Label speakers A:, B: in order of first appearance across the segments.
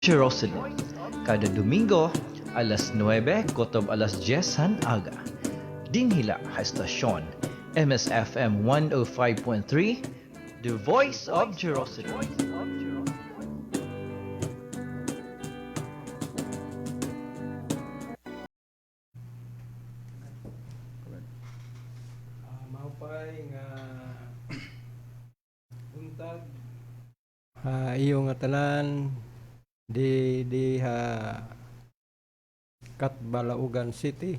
A: Jerusalem. Kada Domingo, alas 9, kotob alas 10 han aga. Dinhila ha estasyon, MSFM 105.3, The Voice of Jerusalem.
B: Maupay nga buntag iyo nga tanan di Katbalaugan City.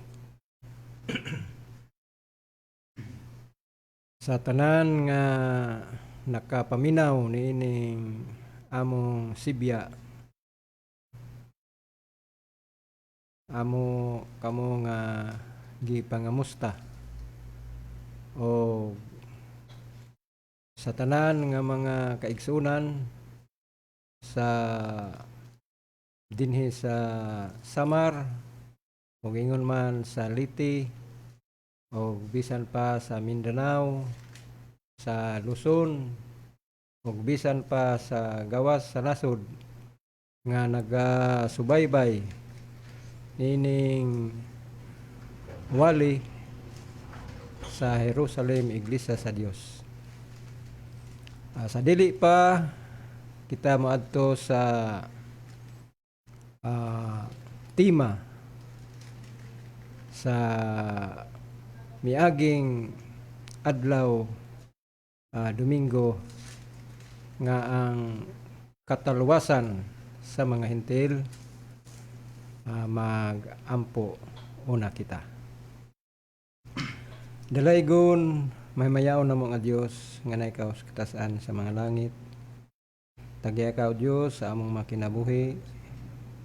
B: Sa tanan nga nakapaminaw niining among Sibya, amo kamo nga gipangamusta o sa tanan nga mga kaigsunan sa dinhi sa Samar o ingon man sa Liti o bisan pa sa Mindanao, sa Luzon o bisan pa sa gawas sa nasod nga nagasubaybay nining wali sa Jerusalem Iglesia sa Dios. Sa dili pa kita moadto sa Tima sa miaging adlaw Domingo nga ang kataluwasan sa mga hintil magampo una kita. Dalaygon may mayaw na mga Diyos nga na ikaw sa katasan sa mga langit. Tagya ikaw Diyos sa among makinabuhi.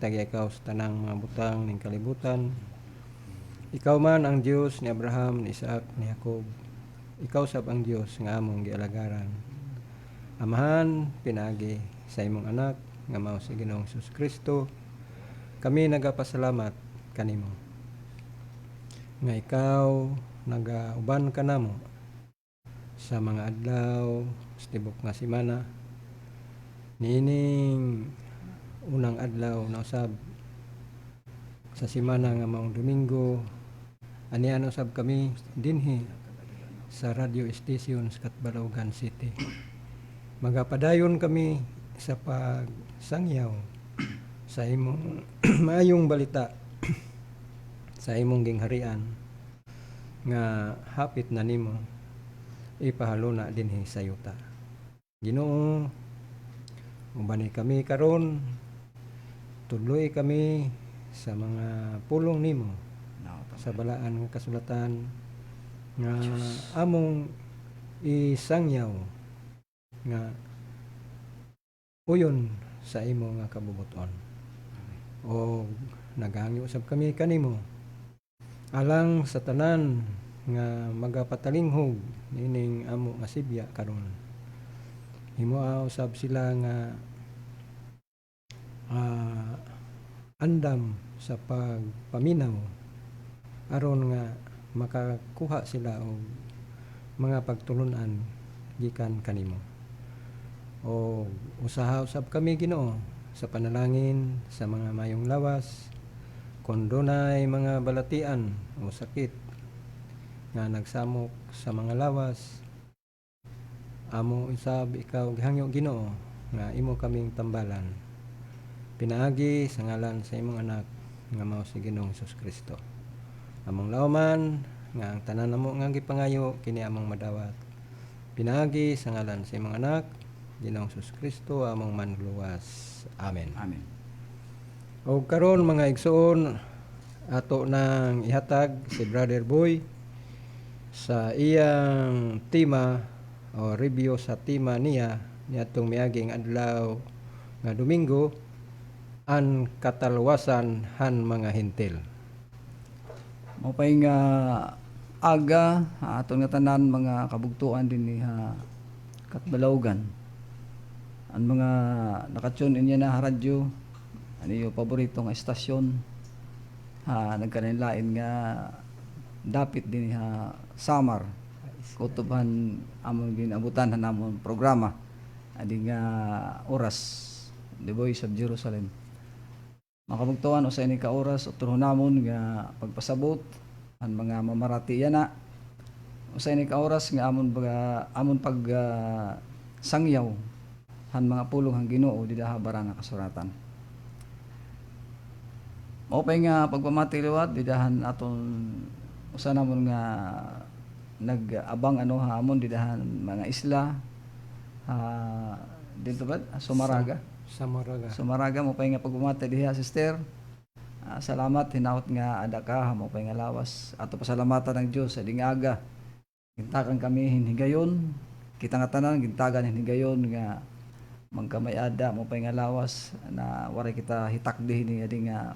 B: Tagya ikaw sa tanang mga butang ning kalibutan. Ikaw man ang Diyos ni Abraham, ni Isaac, ni Jacob. Ikaw sab ang Diyos nga among gialagaran. Amahan, pinagi sa imong anak nga mao si Ginoong Hesus Kristo. Kami nagapasalamat kanimo nga ikaw nagauban ka namo sa mga adlaw sa tibok nga semana. Niining unang adlaw na usab sa semana nga maong Domingo, anian usab kami dinhi sa radio station sa Katbalaugan City. Magapadayon kami sa pagsangyaw sa imong maayong balita sa imong gingharian nga hapit na nimo ipahaluna dinhi sa yuta. Ginoo, ubani kami karon, tudloy kami sa mga pulong nimo sa balaan nga kasulatan nga among isangyaw nga uyon sa imo nga kabubuton. O naghangyo usab kami kanimo alang sa tanan nga magapatalinghob nining amo nga Sibya karon. Himoa usab sila nga andam sa pagpaminaw aron nga makakuha sila og mga pagtulunan gikan kanimo. O usaha usab kami Ginoo sa panalangin sa mga mayong lawas kun dunay mga balatian o sakit nga nagsamok sa mga lawas. Amo usab ikaw gihangyo Ginoo nga imo kaming tambalan. Pinaagi sa ngalan sa imong anak nga mao si Ginoong Hesus Kristo. Among lawman nga ang tanan namo nga gipangayo kini among madawat. Pinaagi sa ngalan sa imong anak Ginoong Hesus Kristo among manluwas. Amen.
C: Amen.
B: O karon mga igsoon, ato nang ihatag si Brother Boy sa iyang tema o review sa tema niya niadtong miaging adlaw nga Domingo, ang kataluwasan han mga hintil.
C: Mapay nga aga aton nga tanan mga kabugtuan din ni Katbalaugan. Ang mga nakatune in na radyo, ano yung paborito nga estasyon, nagkanilain nga dapit din Samar, kutuban amon ginabutan namon programa, adi nga oras, The Voice of Jerusalem. Makabugtuan usay ni ka oras uturhon namon nga pagpasabot ang mga mamarati yana. Usay ni ka oras nga amon pag sangyaw han mga pulong hang Ginoo didaha bara nga kasuratan. Mao pay nga pagpamati liwat didahan aton usa namon nga nag-abang amon didahan mga isla dito ba Sumaraga.
B: Sa Moraga.
C: Mo pay nga pagpamati diha sister. Salamat hinaot nga ada ka mo pay nga lawas. Ato pasalamatan ng Dios sa dingaga. Gintagan kami hinhigayon. Kita nga tanan gintagan hinhigayon nga magkamay ada mo pay nga lawas na waray kita hitakdi ni adi nga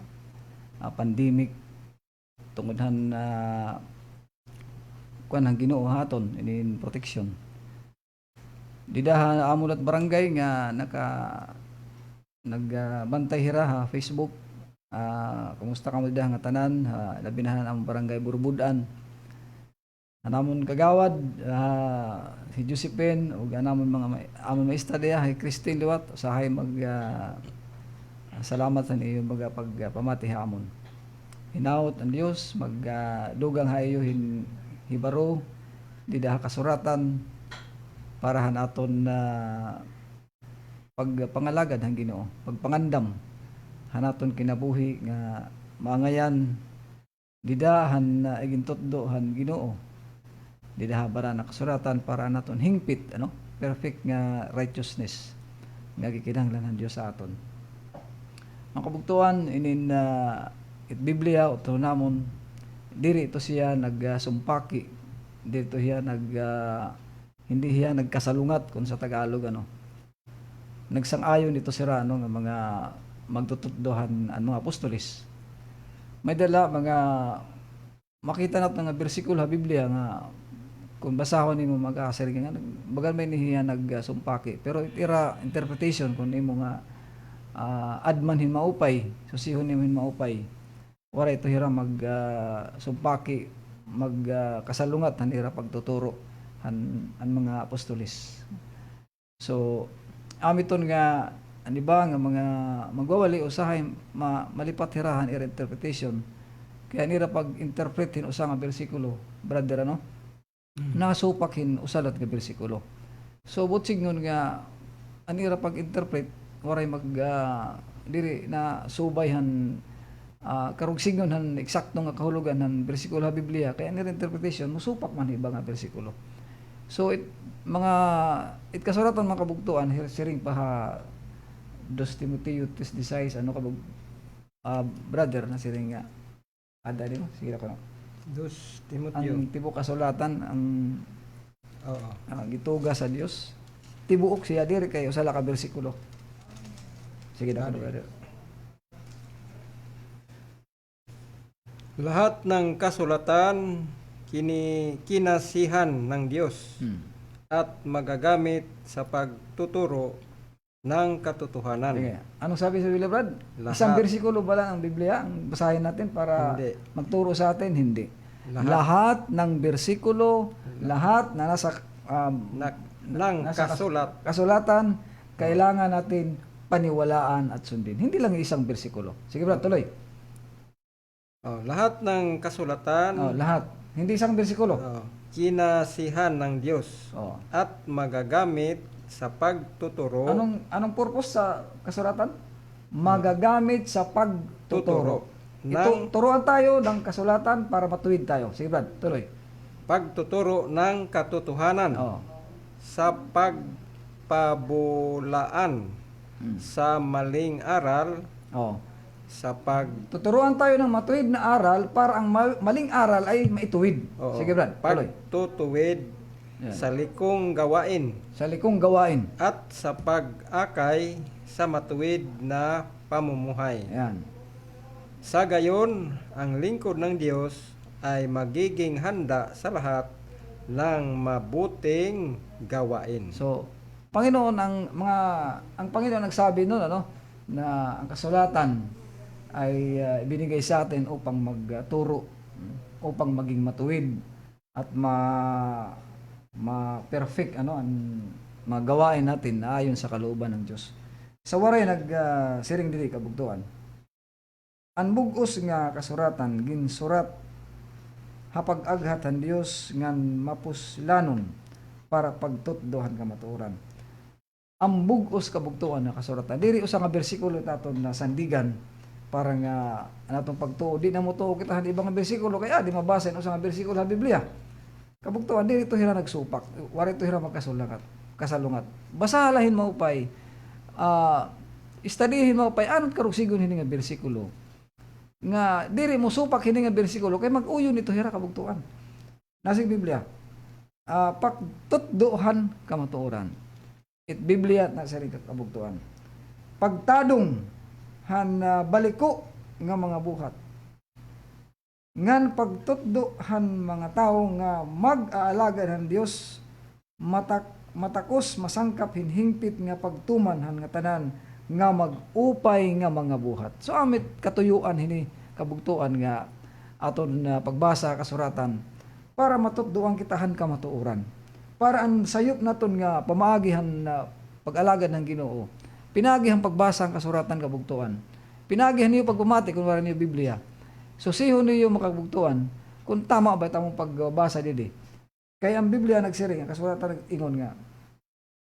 C: pandemic tungodhan kuan ang Ginoo haton inin protection. Didahan amon at barangay nga nagbantay hira Facebook. Kumusta ka mo didahan nga tanan labi na ang barangay Burbudan. Anamon kagawad si Josephine ug anamon amon maestra diha kay Christine liwat usahay salamat sa iyo pagpamati hamon. Hinaut ang Dios dugang hayo hibaro didaha kasuratan para hanaton na pagpangalagad hang Ginoo, pagpangandam hanaton kinabuhi nga maangayan didahan na igintotdo han Ginoo. Didaha bara na kasuratan para naton hingpit perfect nga righteousness nga gikinahanglan ng Dios sa aton. Ang kabugtuan inin Biblia uto namon diri ito siya nagsumpaki dito siya hindi siya nagkasalungat kung sa Tagalog nagsang-ayon dito sira nga mga magtutuddohan ang mga apostolis. May dala mga makita nato nga bersikulo sa Biblia nga kung basahon nimo mag-asir nga bagal may niya nagsumpaki pero itira interpretation kung nimo nga adman hin maupay susihon nimo hin maupay wala ito hira sumpaki kasalungat han hira pagtuturo han mga apostolis. So amiton nga ani ba nga mga magwawali usahay malipat hirahan ira interpretation kaya nira pag-interpretin usa nga bersikulo brother nasupakin usalat nga bersikulo. So butsig ngon nga anira pag-interpret waray diri na subayhan karugsingon han eksakto nga kahulugan han bersikulo sa Biblia kaya nira interpretation musupak man iba nga bersikulo. So kasuratan mga kabugtuan siring pa 2 Timoteo 3:16 brother na siring nga ada di mo sige ko
B: 2 Timoteo.
C: Ang tibuok kasulatan ang gituga sa Dios tibuok siya diri kay usa ka bersikulo. Sige daw brother.
D: Lahat ng kasulatan kinasihan ng Diyos at magagamit sa pagtuturo ng katotohanan.
C: Sige. Anong sabi sa Biblia, Brad? Isang bersikulo ba lang ang Biblia ang basahin natin para magturo sa atin? Hindi. Lahat ng bersikulo, lahat na nasa kasulatan, kailangan natin paniwalaan at sundin. Hindi lang isang bersikulo. Sige Brad, tuloy.
D: Lahat ng kasulatan,
C: lahat. Hindi isang bersikulo.
D: Kinasihan ng Diyos at magagamit sa pagtuturo.
C: Anong purpose sa kasulatan? Magagamit sa pagtuturo. Turuan tayo ng kasulatan para matuwid tayo. Sige Brad, tuloy.
D: Pagtuturo ng katotohanan sa pagpabulaan sa maling aral sa
C: tuturuan tayo ng matuwid na aral para ang maling aral ay maituwid. Sige Brad, tuloy.
D: Pagtutuwid sa likong gawain.
C: Sa likong gawain.
D: At sa pag-akay sa matuwid na pamumuhay.
C: Yan.
D: Sa gayon, ang lingkod ng Diyos ay magiging handa sa lahat ng mabuting gawain.
C: So, Panginoon ang Panginoon nagsabi noon na ang kasulatan ay ibinigay sa atin upang magturo, upang maging matuwid at ma-perfect ang magawain natin ayon sa kalooban ng Diyos. Sa waray siring diri kabugtuan. Ang bugos nga kasuratan ginsurat hapag-aghatan Dios ngan mapuslanon para pagtutdohan kamatuoran. Ang bugos kabugtuan na kasuratan diri usa nga bersikulo taton na sandigan para nga anatong pagtuo di na mo tuo kita ibang nga bersikulo kaya di mabasa usa nga bersikulo sa Biblia. Kabugtuan diri to hira nagsupak, wari to hira kasalungat. Basahalahin mo upay studyhin mo upay anot karugsigon hini nga bersikulo. Nga diri mo supak hini nga bersikulo kay mag-uyo nito hira kabugtuan. Nasa Biblia. Pagtutdohan kamatuoran. It Biblia na sa kabugtuan. Pagtadong han baliko nga mga buhat. Ngan pagtutdohan mga tao nga mag-aalaga ng Dios matakos masangkap hinhingpit nga pagtuman han nga tanan nga mag-upay nga mga buhat. So amit katuyuan hini kabugtuan nga aton pagbasa kasuratan para matutduan kitahan kamatuoran. Para ang sayop naton nga pamaagihan na pag-alagad ng Ginoo. Pinagihan pagbasa ang kasuratan kabugtuan. Pinagihan niyo pagpamati kung wala niyo Biblia. So sihon niyo makabugtuan kung tama ba tamong pagbasa didi. Kaya ang Biblia nagsiring ang kasuratan ingon nga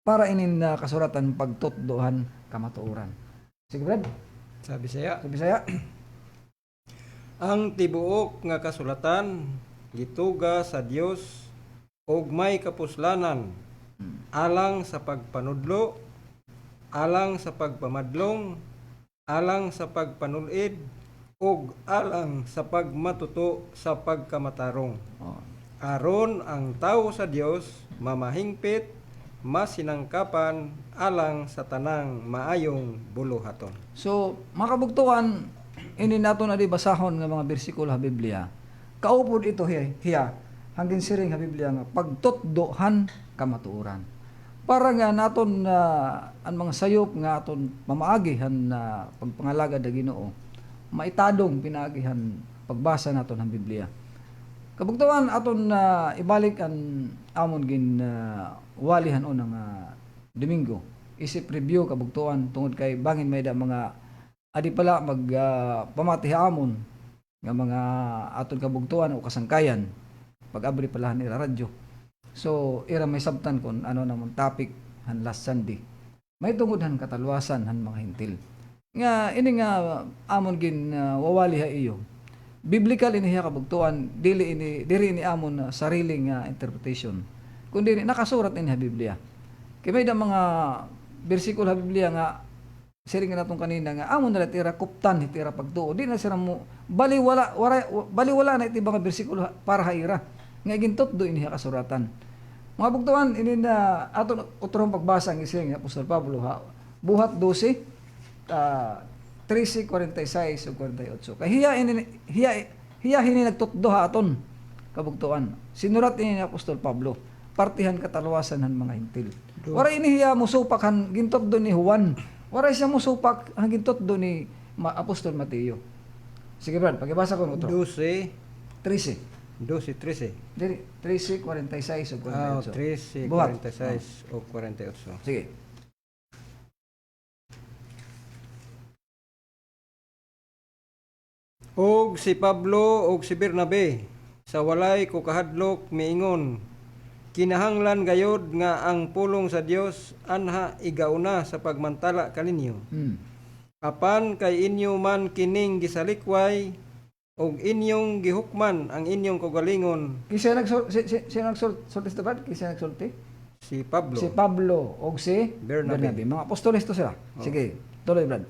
C: para inin kasuratan pagtutduhan kamatuoran. Sige Brad.
D: Sabi saya, ang tibuok nga kasulatan gituga sa Dios og may kapuslanan alang sa pagpanudlo, alang sa pagpamadlong, alang sa pagpanulid ug alang sa pagmatuto sa pagkamatarong. Aron ang tawo sa Dios mamahingpit masinangkapan alang sa tanang maayong buluhaton.
C: So, mga kabugtuan, ini nato na di basahon nga mga bersikulo sa Biblia. Kaupod ito hiya, hanggang siring sa Biblia nga pagtutdohan kamatuoran. Para nga naton ang mga sayop nga aton mamaagihan na pagpangalagad na Ginoo, maitadong pinaagihan pagbasa naton ng Biblia. Kabugtuan aton ibalik ang amon gin walihan o ng Domingo. Isip review kabugtuan tungod kay bangin may da mga adi pala mag pamatiha amon nga mga aton kabugtuan o kasangkayan pag-abri pala nila radyo. So ira may sabtan kon ano namon topic han last Sunday. May tungod han katalwasan han mga hintil. Nga ini nga amon gin wawaliha iyo. Biblical ini kabugtuan diri ini amon sariling interpretation. Kundi nakasurat ini sa Biblia. Kaya may da mga bersikulo sa Biblia nga siring natong kanina nga amon na tira kuptan tira pagtuo. Di na sira mo baliwala na iti mga bersikulo para haira. Nga gintotdo ini kasuratan. Mga bugtuan ini na aton uturong pagbasa ng isang Apostol Pablo buhat 12 13:46 ug 48. Kay hiya hini nagtutdo aton kabugtuan. Sinurat ini ni Apostol Pablo. Partihan katalwasan ng mga hintil. Wala ini hiya musupak han gintotdo ni Juan. Wala siya musupak han gintotdo ni Apostol Mateo. Sige Brad, pakibasa ko utro. 13. Dili 13:46 ug 48.
D: 13:46 o 48.
C: Sige.
D: Og si Pablo og si Bernabe sa walay ko kahadlok miingon kinahanglan gayod nga ang pulong sa Dios anha igauna sa pagmantala kaninyo. Apan kay inyo man kining gisalikway og inyong gihukman ang inyong kagalingon.
C: Kisa nagsulti ba? Kisa nagsulti?
D: Si Pablo.
C: Si Pablo og si
D: Bernabe.
C: Mga apostoles to sila. Sige, tuloy Brad.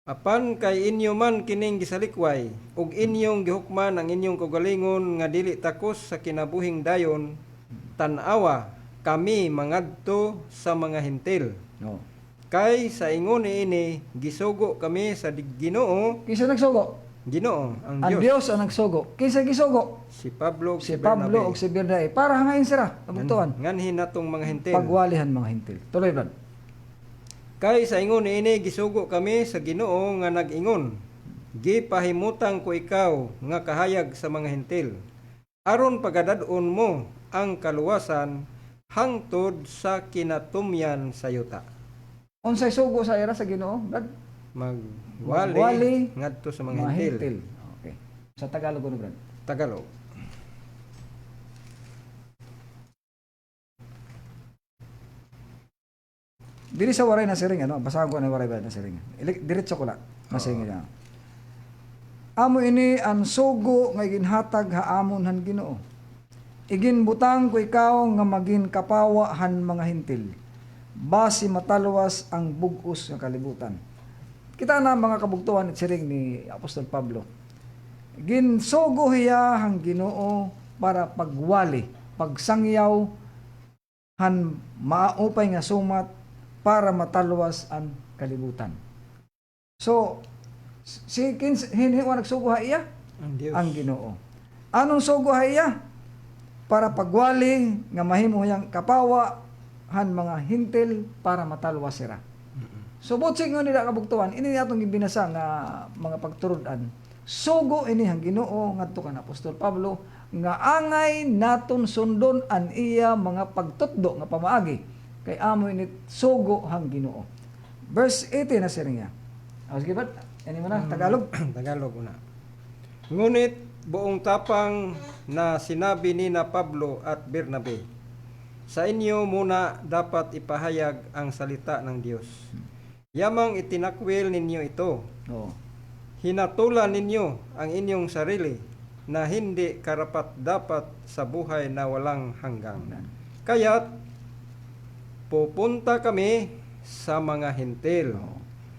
D: Apan kay inyo man kining gisalikway ug inyong gihukman ang inyong kagalingon nga dili takos sa kinabuhing dayon tan-awa kami mangadto sa mga hintil.
C: No.
D: Kay sa ingon ini gisugo kami sa Ginoo.
C: Kisa nagsugo?
D: Ginoo ang
C: Ang
D: Dios.
C: Dios ang nagsugo. Kisa gisugo?
D: Si Pablo
C: Si Pablo og si Bernabe. Para hangayin sila, kabugtuan.
D: Nganhin natong mga hintil.
C: Pagwalihan mga hintil. Tuloy Brad.
D: Kay sa ingon ini gisugo kami sa Ginoo nga nag-ingon, gipahimutang ko ikaw nga kahayag sa mga hintil, aron pagadadon mo ang kaluwasan hangtod sa kinatumyan sa yuta.
C: Unsay sugo sa ira sa Ginoo, Brad?
D: wali ngadto sa mga hintil.
C: Okay. Sa Tagalog ano, Brad?
D: Tagalog.
C: Diri sa waray na siring, ano? Basahan ko na waray ba na siring. Diretso ko lang. Masing niya. Amo ini ang sugo nga ginhatag haamon han Ginoo. Iginbutang ko ikaw nga magin kapawa han mga hintil. Basi matalwas ang bugos nga kalibutan. Kita na mga kabugtuhan at siring ni Apostol Pablo. Ginsugo hiya hang Ginoo para pagwali, pagsangyaw han maupay nga sumat para matalwas ang kalibutan. So, hinhiwa nagsugo ha iya?
D: Ang Dios.
C: Ang Ginoo. Anong sugo ha iya? Para pagwali nga mahimo yang kapawa han mga hintil para matalwas sila. So botsig nga nila kabugtuan, ini atong gibinasa nga mga pagturudan. Sugo ini hang Ginoo ngadto kan Apostol Pablo nga angay naton sundon an iya mga pagtutdo nga pamaagi kay amo ini sugo hang Ginoo. Verse 18 na siya niya. Sige ba? Ano mo na Tagalog?
D: Tagalog una. Ngunit buong tapang na sinabi ni na Pablo at Bernabe, sa inyo muna dapat ipahayag ang salita ng Diyos. Yamang itinakwil ninyo ito.
C: Oo.
D: Hinatulan ninyo ang inyong sarili na hindi karapat-dapat sa buhay na walang hanggang. Kaya't pupunta kami sa mga hintil.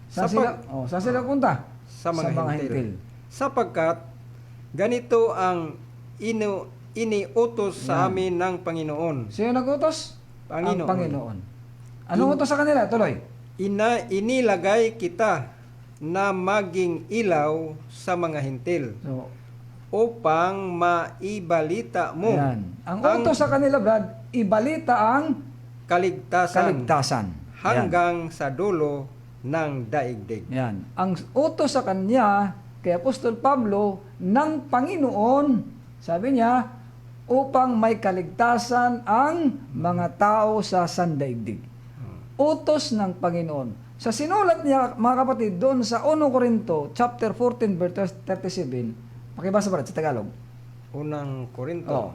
C: Saan sila punta?
D: Sa mga hintil. Sapagkat ganito ang iniutos sa amin ng Panginoon.
C: Sino nagutos?
D: Panginoon.
C: Ang Panginoon. Anong utos sa kanila? Tuloy.
D: Inilagay kita na maging ilaw sa mga hintil
C: So,
D: upang maibalita mo
C: yan. Ang utos sa kanila, Brad, ibalita ang kaligtasan.
D: hanggang sa dulo ng daigdig.
C: Yan. Ang utos sa kanya kay Apostol Pablo ng Panginoon, sabi niya, upang may kaligtasan ang mga tao sa sandaigdig. Utos ng Panginoon. Sa sinulat niya, mga kapatid, doon sa 1 Corinto, chapter 14, verse 37, pakibasa ba sa Tagalog?
D: Unang
C: Oh.
D: Korinto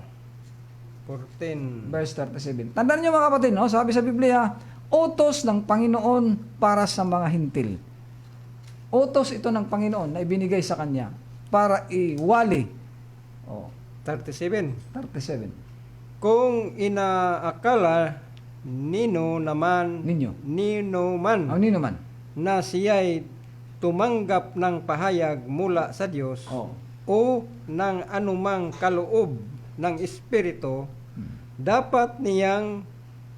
D: 14.
C: Verse 37. Tandaan niyo mga kapatid, no? Sabi sa Biblia, utos ng Panginoon para sa mga hintil. Utos ito ng Panginoon na ibinigay sa kanya para iwali. Oh,
D: 37.
C: 37.
D: Kung inaakala nino man
C: Ang nino man.
D: na siya'y tumanggap ng pahayag mula sa Diyos
C: Oh.
D: o ng anumang kaloob ng Espiritu, dapat niyang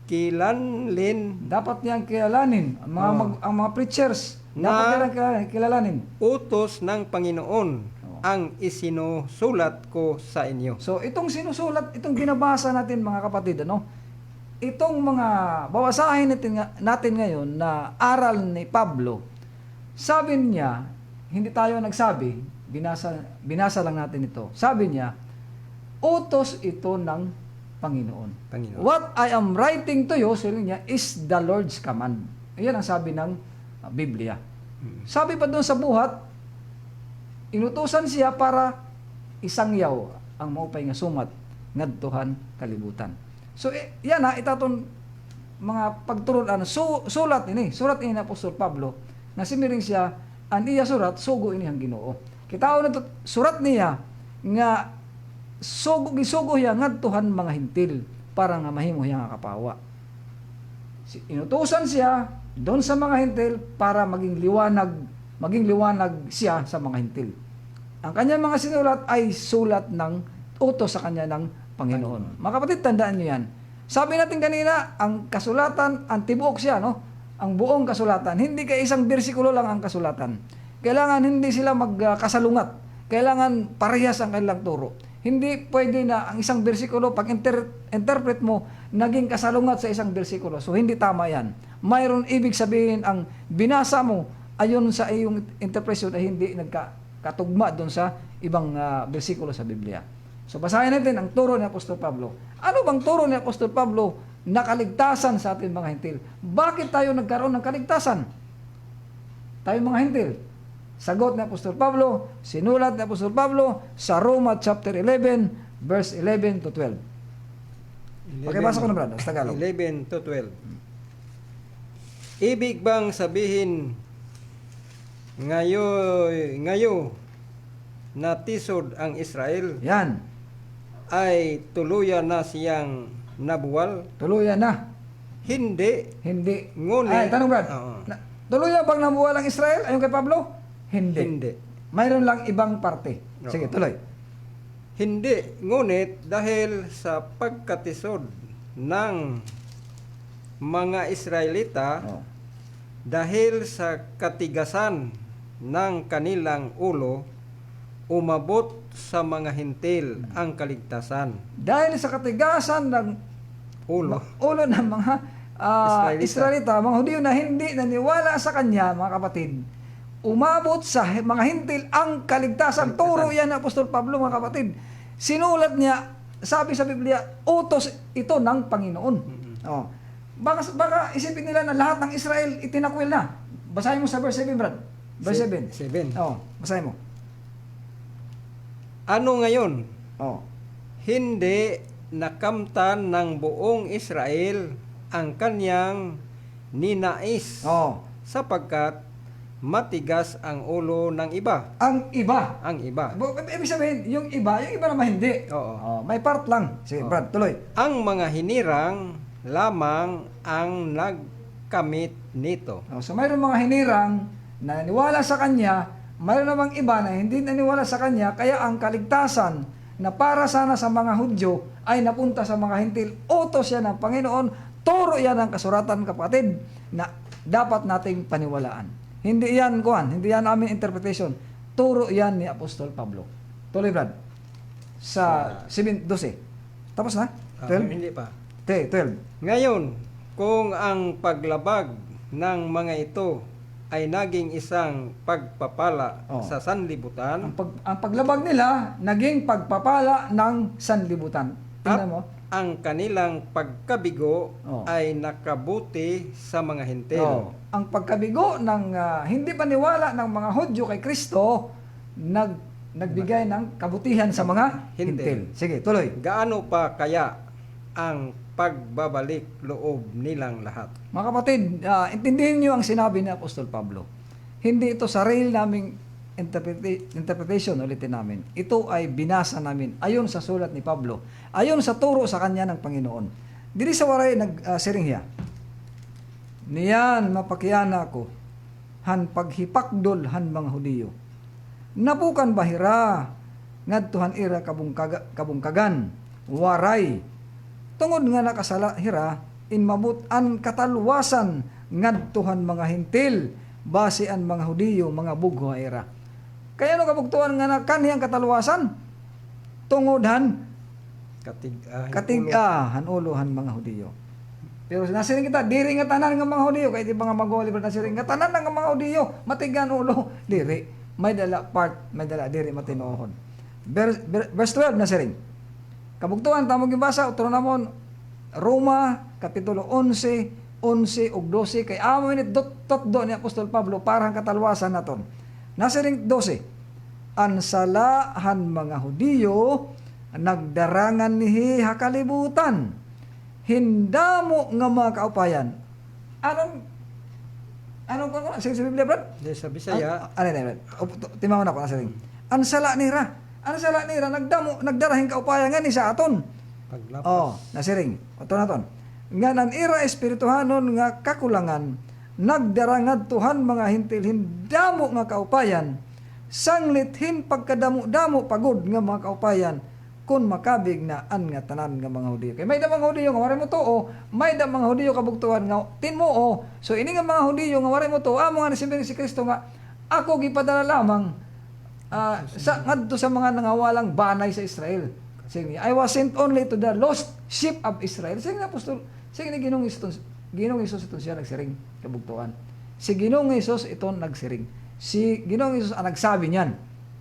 D: kilanlin
C: Dapat niyang kilalanin ang mga preachers. Dapat niyang kilalanin.
D: utos ng Panginoon ang isinusulat ko sa inyo.
C: So itong sinusulat, itong binabasa natin mga kapatid, ano? Itong mga babasahin natin ngayon na aral ni Pablo, sabi niya, hindi tayo nagsabi, binasa lang natin ito. Sabi niya, utos ito ng Panginoon. What I am writing to you, sabi niya, is the Lord's command. Iyan ang sabi ng Biblia. Sabi pa doon sa buhat, inutusan siya para isangyaw ang maupay nga sumat ngadtuhan kalibutan. So yan na itaton mga pagturuan sulat ini na Apostol Pablo na simiring siya an iya surat sugo ini ang Ginoo. Kitao na surat niya nga gisugo hiya ngadtuhan mga hintil para nga mahimo hiya nga kapawa. Inutusan siya doon sa mga hintil para maging liwanag siya sa mga hintil. Ang kanyang mga sinulat ay sulat ng utos sa kanya ng Panginoon. Mga kapatid, tandaan nyo yan. Sabi natin kanina, ang kasulatan, ang tibuok siya, no? Ang buong kasulatan. Hindi kay isang bersikulo lang ang kasulatan. Kailangan hindi sila magkasalungat. Kailangan parehas ang kanilang turo. Hindi pwede na ang isang bersikulo, pag interpret mo, naging kasalungat sa isang bersikulo. So, hindi tama yan. Mayroon ibig sabihin, ang binasa mo, ayon sa iyong interpretation ay hindi nagkatugma doon sa ibang bersikulo sa Biblia. So basahin natin ang turo ni Apostol Pablo. Ano bang turo ni Apostol Pablo na kaligtasan sa ating mga hintil? Bakit tayo nagkaroon ng kaligtasan? Tayo mga hintil. Sagot ni Apostol Pablo, sinulat ni Apostol Pablo sa Roma chapter 11, verse 11 to 12. Pakibasa ko na brad, sa Tagalog.
D: 11 to 12. Ibig bang sabihin ngayo na tisod ang Israel
C: Yan,
D: ay tuluyan na siyang nabuwal?
C: tuluyan na.
D: Hindi.
C: Hindi.
D: Ngunit-
C: Ay, tanong brad.
D: Oo.
C: Tuluyan bang nabuwal ang Israel ayon kay Pablo? Hindi.
D: Hindi.
C: Mayroon lang ibang parte. Sige,
D: Oo.
C: tuloy.
D: Hindi, ngunit dahil sa pagkatisod ng mga Israelita,
C: Oh.
D: dahil sa katigasan ng kanilang ulo, umabot sa mga hintil ang kaligtasan.
C: Dahil sa katigasan ng
D: Ulo.
C: ulo ng mga
D: Israelita.
C: Israelita, mga Hudyo na hindi naniwala sa kanya, mga kapatid, umabot sa mga hintil ang kaligtasan. Turo yan ng Apostol Pablo, mga kapatid. Sinulat niya, sabi sa Biblia, utos ito ng Panginoon. Oh. Baka isipin nila na lahat ng Israel itinakwil na. Basahin mo sa verse 7, Brad. Verse 7.
D: 7.
C: Oh, basahin mo.
D: Ano ngayon?
C: Oh.
D: Hindi nakamtan ng buong Israel ang kanyang ninais,
C: Oh.
D: sapagkat matigas ang ulo ng iba.
C: Ang iba.
D: Ang iba.
C: Ibig sabihin, yung iba naman hindi.
D: Oo.
C: Oh, may part lang. Sige, Brad, tuloy.
D: Ang mga hinirang lamang ang nagkamit nito.
C: Oh, so mayroon mga hinirang na naniwala sa kanya, mayroon namang iba na hindi naniwala sa kanya, kaya ang kaligtasan na para sana sa mga Hudyo ay napunta sa mga hintil. Utos yan ng Panginoon, turo yan ng kasuratan, kapatid, na dapat nating paniwalaan. Hindi yan, hindi yan aming interpretation. Turo yan ni Apostol Pablo. Tuloy, Brad. Sa 7:12. Tapos na? 12?
D: Hindi pa.
C: 12.
D: Ngayon, kung ang paglabag ng mga ito ay naging isang pagpapala
C: Oh.
D: sa sanlibutan,
C: Ang paglabag nila, naging pagpapala ng sanlibutan. Tingnan mo.
D: ang kanilang pagkabigo
C: Oh.
D: ay nakabuti sa mga hintil.
C: Oh, ang pagkabigo ng hindi paniwala ng mga Hudyo kay Kristo nagbigay ng kabutihan sa mga hintil. Sige, tuloy.
D: Gaano pa kaya ang pagbabalik loob nilang lahat?
C: Mga kapatid, intindihin niyo ang sinabi ni Apostol Pablo. Hindi ito sarili naming interpretation, ulitin namin. Ito ay binasa namin ayon sa sulat ni Pablo, ayon sa turo sa kanya ng Panginoon. Diri sa waray nagsiringya. Niyan mapakiyana ko han paghipakdol han mga Hudiyo. Napukan bahira ngadtuhan ira kabungkagan waray tungod nga nakasala hira in mabutan katalwasan ngadtuhan mga hintil base an mga Hudiyo mga bugho ira. Kaya no kabugtuan nga na kaniyang katalwasan tungod katigahan ulohan mga Hudiyo. Pero nasiring kita, diri nga tanan nga mga Hudiyo, kaya di ba nga mag-uuli ba nasiring nga tanan nga mga Hudiyo, matigan ulo, diri, may dala part, may dala diri matinohon. Verse 12 nasiring. Kabugtuan, tamog yung basa, utro namon, Roma, Kapitulo 11, 11 ug 12, kay amo minit dot ni Apostol Pablo, parang katalwasan naton. Nasiring 12, ansalahan mga Hudiyo, nagdarangan nihi hakalibutan, hindamo nga mga kaupayan. Anong ko sige sa Biblia, Brad?
D: Sa Bisaya,
C: Timangon ako nasiring. Ansala nira nagdarahing kaupayan nga ni sa aton.
D: paglapas.
C: Oh, nasiring. Oto naton. Nga nan ira espirituhanon nga kakulangan, nagdarangad tuhan mga hintil hindamo nga kaupayan, sanglithin pagkadamo-damo pagod nga mga kaupayan, kun makabig na an nga tanan nga mga Hudiyo. Kay may da mga Hudiyo nga wari mo tuo, may da mga Hudiyo kabugtuhan nga tinmoo. So ini nga mga Hudiyo nga wari mo tuo, amo nga nasimbe si Kristo nga ako gipadala lamang sa ngadto sa mga nangawalang banay sa Israel. Sige, I was sent only to the lost sheep of Israel. Sige nga apostol, sige ni Ginoong Hesus ito siya nagsiring kabugtuhan. Si Ginoong Hesus ito nagsiring. Si Ginoong Hesus ang nagsabi niyan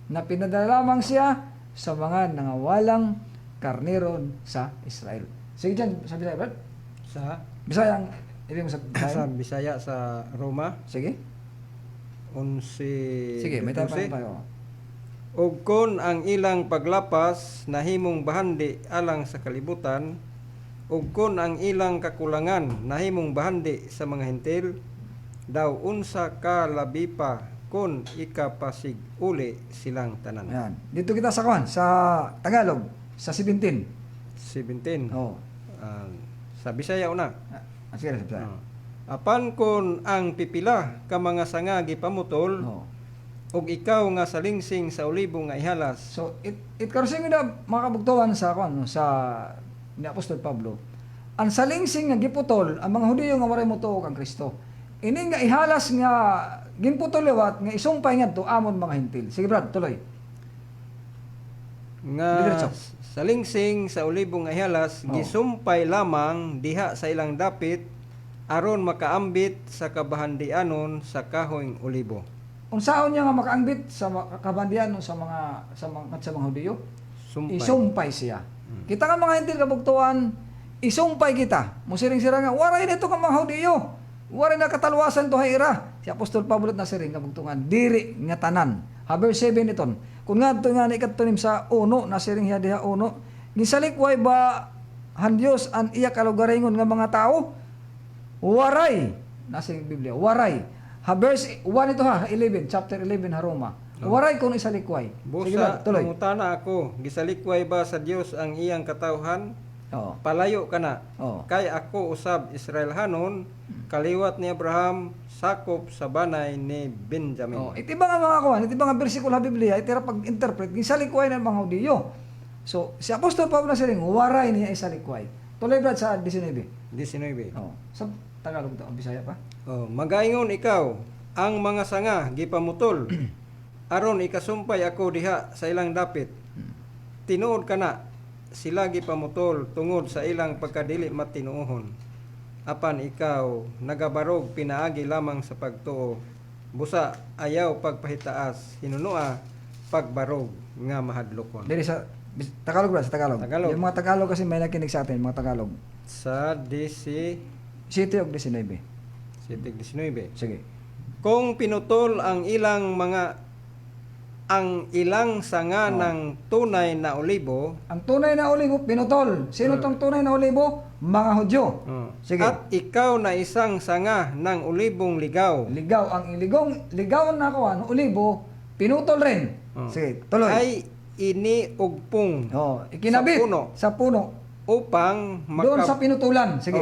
C: na pinadala lamang siya sa mga nangawalang karneron sa Israel. Sige dyan, sabi tayo, Brad.
D: Sa
C: Bisaya ang ibig mo sa
D: sa Bisaya sa Roma
C: Sige.
D: 11,
C: Sige, may tayo
D: 12.
C: tayo.
D: Ug kon ang ilang paglapas nahimong bahandi alang sa kalibutan, ug kon ang ilang kakulangan nahimong bahandi sa mga hentil, daw unsa ka labi pa kon ikapasig uli silang tanan.
C: Ayan. Dito kita sa kuan sa Tagalog, sa 17.
D: 17.
C: Oh.
D: Sa Bisaya una.
C: Sige, sige.
D: Apan kon ang pipila ka mga sanga gipamutol,
C: Oh.
D: ug ikaw nga salingsing sa olibo nga ihalas,
C: So it karusing na mga kabugtuhan sa kuan sa ni Apostol Pablo. Ang salingsing nga giputol ang mga Hudiyo nga waray motuo kang Kristo. Ini nga ihalas nga ginputol liwat nga isumpay ngadto amon mga hentil. Sige Brad, tuloy.
D: nga
C: Diretso.
D: salingsing sa olibo nga ihalas,
C: Oh.
D: gisumpay lamang diha sa ilang dapit aron makaambit sa kabahandianon sa kahoyng olibo.
C: Unsaon niya nga makaangbit sa kabandian sa mga Hudiyo?
D: Sumpay.
C: Isumpay siya. Kita nga mga hentil kabugtuhan, isumpay kita. Musiring-sira nga waray nito ka mga Hudiyo. Waray na katalwasan to hayra. Si Apostol Pablo na siring kabugtuhan, diri nga tanan. Haber 7 iton. Kung nga ito nga ikatunim sa uno, na siring hiya diha uno, gisalikway ba han Dios an iya kalugaringon nga mga tao? Waray. Nasa Biblia, waray. Verse 1 ito ha, 11, chapter 11 ha Roma. Waray kung isalikway. Sige
D: Busa,
C: ba, tuloy.
D: mangutana ako, gisalikway ba sa Dios ang iyang katawhan?
C: Oo.
D: Palayo ka na.
C: Oo.
D: Kay ako usab Israelhanon, kaliwat ni Abraham, sakop sa banay ni Benjamin.
C: Oh, iti ba nga mga kuwan, iti ba nga bersikulo sa Biblia, iti ra pag-interpret, gisalikway ng mga Hudiyo. So, si Apostol Pablo na siring, waray niya isalikway. Tuloy Brad sa 19.
D: 19.
C: Oh, sa Tagalog ito, Bisaya pa.
D: Magaingon ikaw, ang mga sanga gipamutol, aron ikasumpay ako diha sa ilang dapit. Tinuod ka na, sila gipamutol tungod sa ilang pagkadili matinuohon. Apan ikaw, nagabarog pinaagi lamang sa pagtuo. Busa, ayaw pagpahitaas, hinunua, pagbarog nga mahadlokon.
C: Dili sa Tagalog Brad, sa Tagalog.
D: Tagalog.
C: Yung mga Tagalog kasi may nakinig sa atin, mga Tagalog.
D: Sa DC
C: City of 19.
D: 19.
C: Sige.
D: Kung pinutol ang ilang sanga ng tunay na olibo,
C: Ang tunay na olibo, pinutol. Sino tong tunay na olibo? Mga Hudyo. Sige.
D: at ikaw na isang sanga ng olibong ligaw,
C: Ligaw ang ligaw na kuan, olibo, pinutol rin. Sige, tuloy.
D: ay iniugpong
C: Oh, ikinabit sa puno.
D: Upang
C: Doon sa pinutulan. Sige.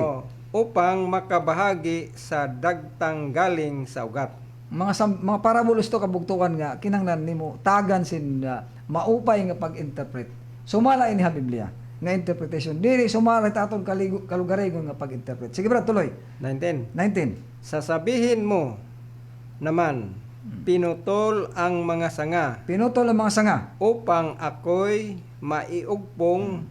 D: upang makabahagi sa dagtang galing sa ugat.
C: Mga parabolos to kabugtukan nga kinahanglan nimo tagan sin maupay nga pag-interpret. Sumala ini ha Biblia nga interpretation. Dili sumala ta aton kalugaregon nga pag-interpret. Sige brad, tuloy.
D: 19.
C: 19.
D: Sasabihin mo naman, pinutol ang mga sanga
C: Pinutol ang mga sanga.
D: upang ako'y maiugpong.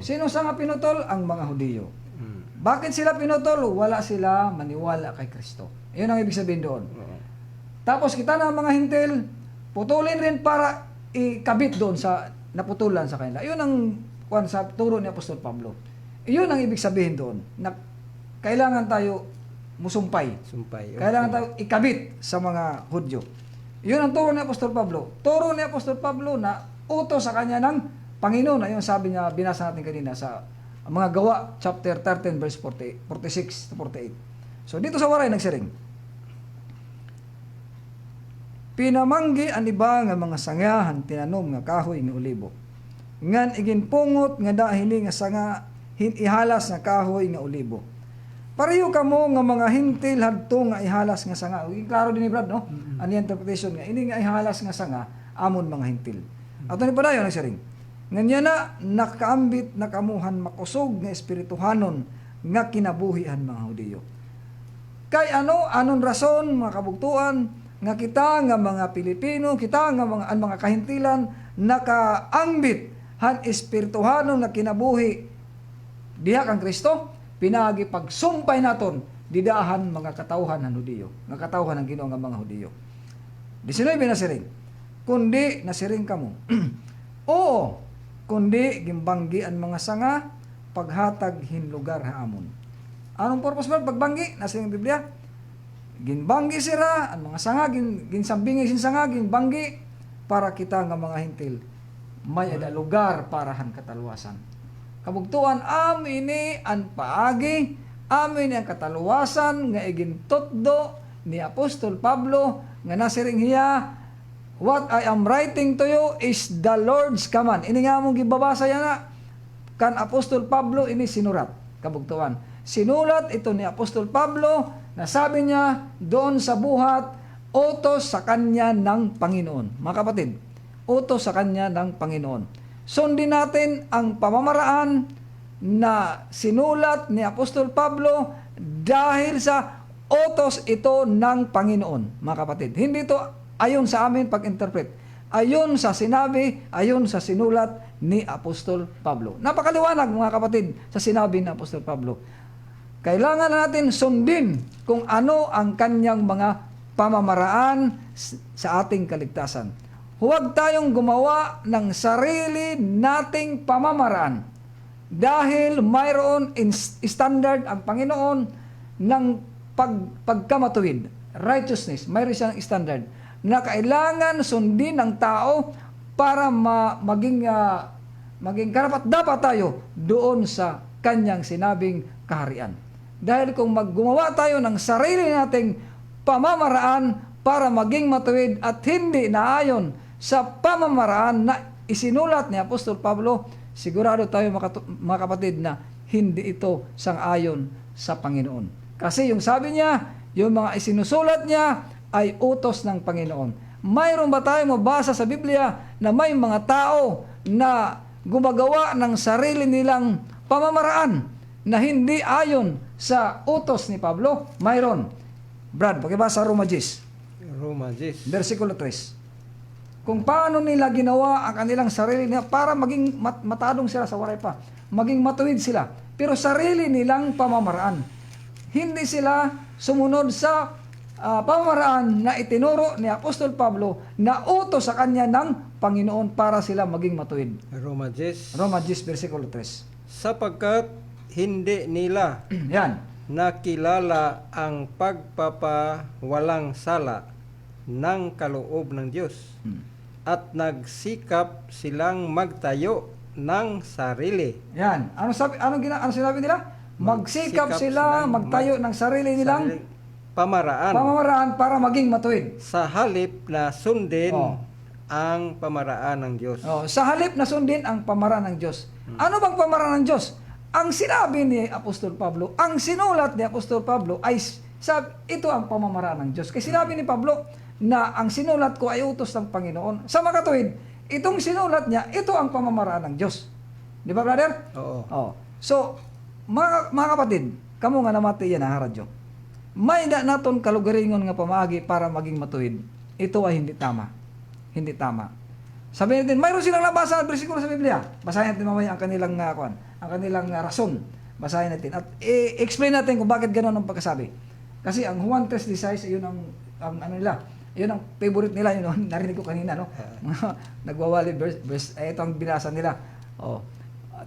C: Sino sanga pinutol? Ang mga Hudiyo.
D: Mm.
C: Bakit sila pinutol? Wala sila maniwala kay Kristo. Iyon ang ibig sabihin doon. Tapos kita na mga hintil, putulin rin para ikabit doon sa naputulan sa kanila. Iyon ang kuan sa turo ni Apostol Pablo. Iyon ang ibig sabihin doon na kailangan tayo musumpay.
D: Sumpay.
C: Kailangan tayo ikabit sa mga Hudyo. Iyon ang turo ni Apostol Pablo. Turo ni Apostol Pablo na utos sa kanya ng Panginoon. Ayun sabi niya, binasa natin kanina sa mga Gawa, chapter 13, verse 46 to 48. So dito sa waray nagsiring. Pinamanggi ang iba nga mga sangahan tinanom nga kahoy nga olibo. Ngan iginpungot nga dahili nga sanga ihalas nga kahoy nga olibo. Pareho kamo nga mga hintil hadto nga ihalas nga sanga. Klaro din ni Brad, no? Ani interpretation nga ini nga ihalas nga sanga amon mga hintil. Ato ni padayon nagsiring. Nganya na nakaambit na kamuhan makusog nga espirituhanon nga kinabuhian mga Hudiyo. Kay anon rason mga kabugtuan nga kita nga mga Pilipino, kita nga mga kahintilan nakaambit han espirituhanon nga kinabuhi diha kang Kristo, pinagi pagsumpay naton didahan mga katawhan ng Hudiyo, nga katawhan ng Ginoo nga mga Hudiyo. 19 na siring. Kundi nasiring kamo. Oo, kundi gimbanggi ang mga sanga paghatag hinlugar ha amon. Anong purpose ba pagbanggi? Nasa yung Biblia. ginbanggi sira, ang mga sanga, ginsambingi sin sanga, ginbanggi, para kita nga mga hintil, may ada lugar para han kataluwasan. Kabugtuan, amin ni ang paagi, amin ni ang kataluwasan, nga igintotdo ni Apostol Pablo, nga nasiring hiya, what I am writing to you is the Lord's command. Ini nga mong gibabasa yan na, kan Apostol Pablo, ini sinurat, kabugtuan. Sinulat ito ni Apostol Pablo, na sabi niya, doon sa buhat, utos sa kanya ng Panginoon. Mga kapatid, utos sa kanya ng Panginoon. Sundin natin ang pamamaraan na sinulat ni Apostol Pablo dahil sa utos ito ng Panginoon. Mga kapatid, hindi ito ayon sa amin pag-interpret. Ayon sa sinabi, ayon sa sinulat ni Apostol Pablo. Napakaliwanag mga kapatid sa sinabi ni Apostol Pablo. Kailangan natin sundin kung ano ang kanyang mga pamamaraan sa ating kaligtasan. Huwag tayong gumawa ng sarili nating pamamaraan dahil mayroon standard ang Panginoon ng pagkamatuwid, righteousness. Mayroon siyang standard na kailangan sundin ng tao para maging karapat-dapat tayo doon sa kanyang sinabing kaharian. Dahil kung maggumawa tayo ng sarili nating pamamaraan para maging matuwid at hindi naayon sa pamamaraan na isinulat ni Apostol Pablo, sigurado tayo mga kapatid na hindi ito sang-ayon sa Panginoon. Kasi yung sabi niya, yung mga isinusulat niya ay utos ng Panginoon. Mayroon ba tayong mabasa sa Biblia na may mga tao na gumagawa ng sarili nilang pamamaraan na hindi ayon sa utos ni Pablo? Mayroon. Brad, pakibasa Roma 10.
D: Roma 10.
C: Versikulo 3. Kung paano nila ginawa ang kanilang sarili nila para maging matadong sila sa waray pa. Maging matuwid sila. Pero sarili nilang pamamaraan. Hindi sila sumunod sa pamamaraan na itinuro ni Apostol Pablo na utos sa kanya ng Panginoon para sila maging matuwid.
D: Roma 10.
C: Roma 10, versikulo 3.
D: Sapagkat hindi nila
C: Yan.
D: nakilala ang pagpapawalang sala ng kaloob ng Diyos at nagsikap silang magtayo ng sarili.
C: Yan. Ano sinabi nila? Magsikap sila magtayo ng sarili nilang pamamaraan para maging matuwid.
D: Sa halip na sundin ang pamaraan ng Diyos.
C: Sa halip na sundin ang pamaraan ng Diyos. Ano bang pamaraan ng Diyos? Ang sinabi ni Apostol Pablo, ang sinulat ni Apostol Pablo ay ito ang pamamaraan ng Diyos. Kasi sinabi ni Pablo na ang sinulat ko ay utos ng Panginoon. Sa makatuwid, itong sinulat niya, ito ang pamamaraan ng Diyos. Di ba, brother?
D: Oo.
C: So, mga kapatid, kamo nga namati yan ha, radyo. May naton kalugaringon nga pamagi para maging matuwid. Ito ay hindi tama. Hindi tama. Sabihin natin, mayroon silang nabasa ang bersikulo sa Biblia. Basahin natin mamaya ang kanilang ang kanilang rason. Basahin natin. At explain natin kung bakit gano'n ang pagkasabi. Kasi ang Juan 3:16, yun ang ano nila. Yun ang favorite nila. Yun, narinig ko kanina, no? Nagwawali verse. Ito ang binasa nila.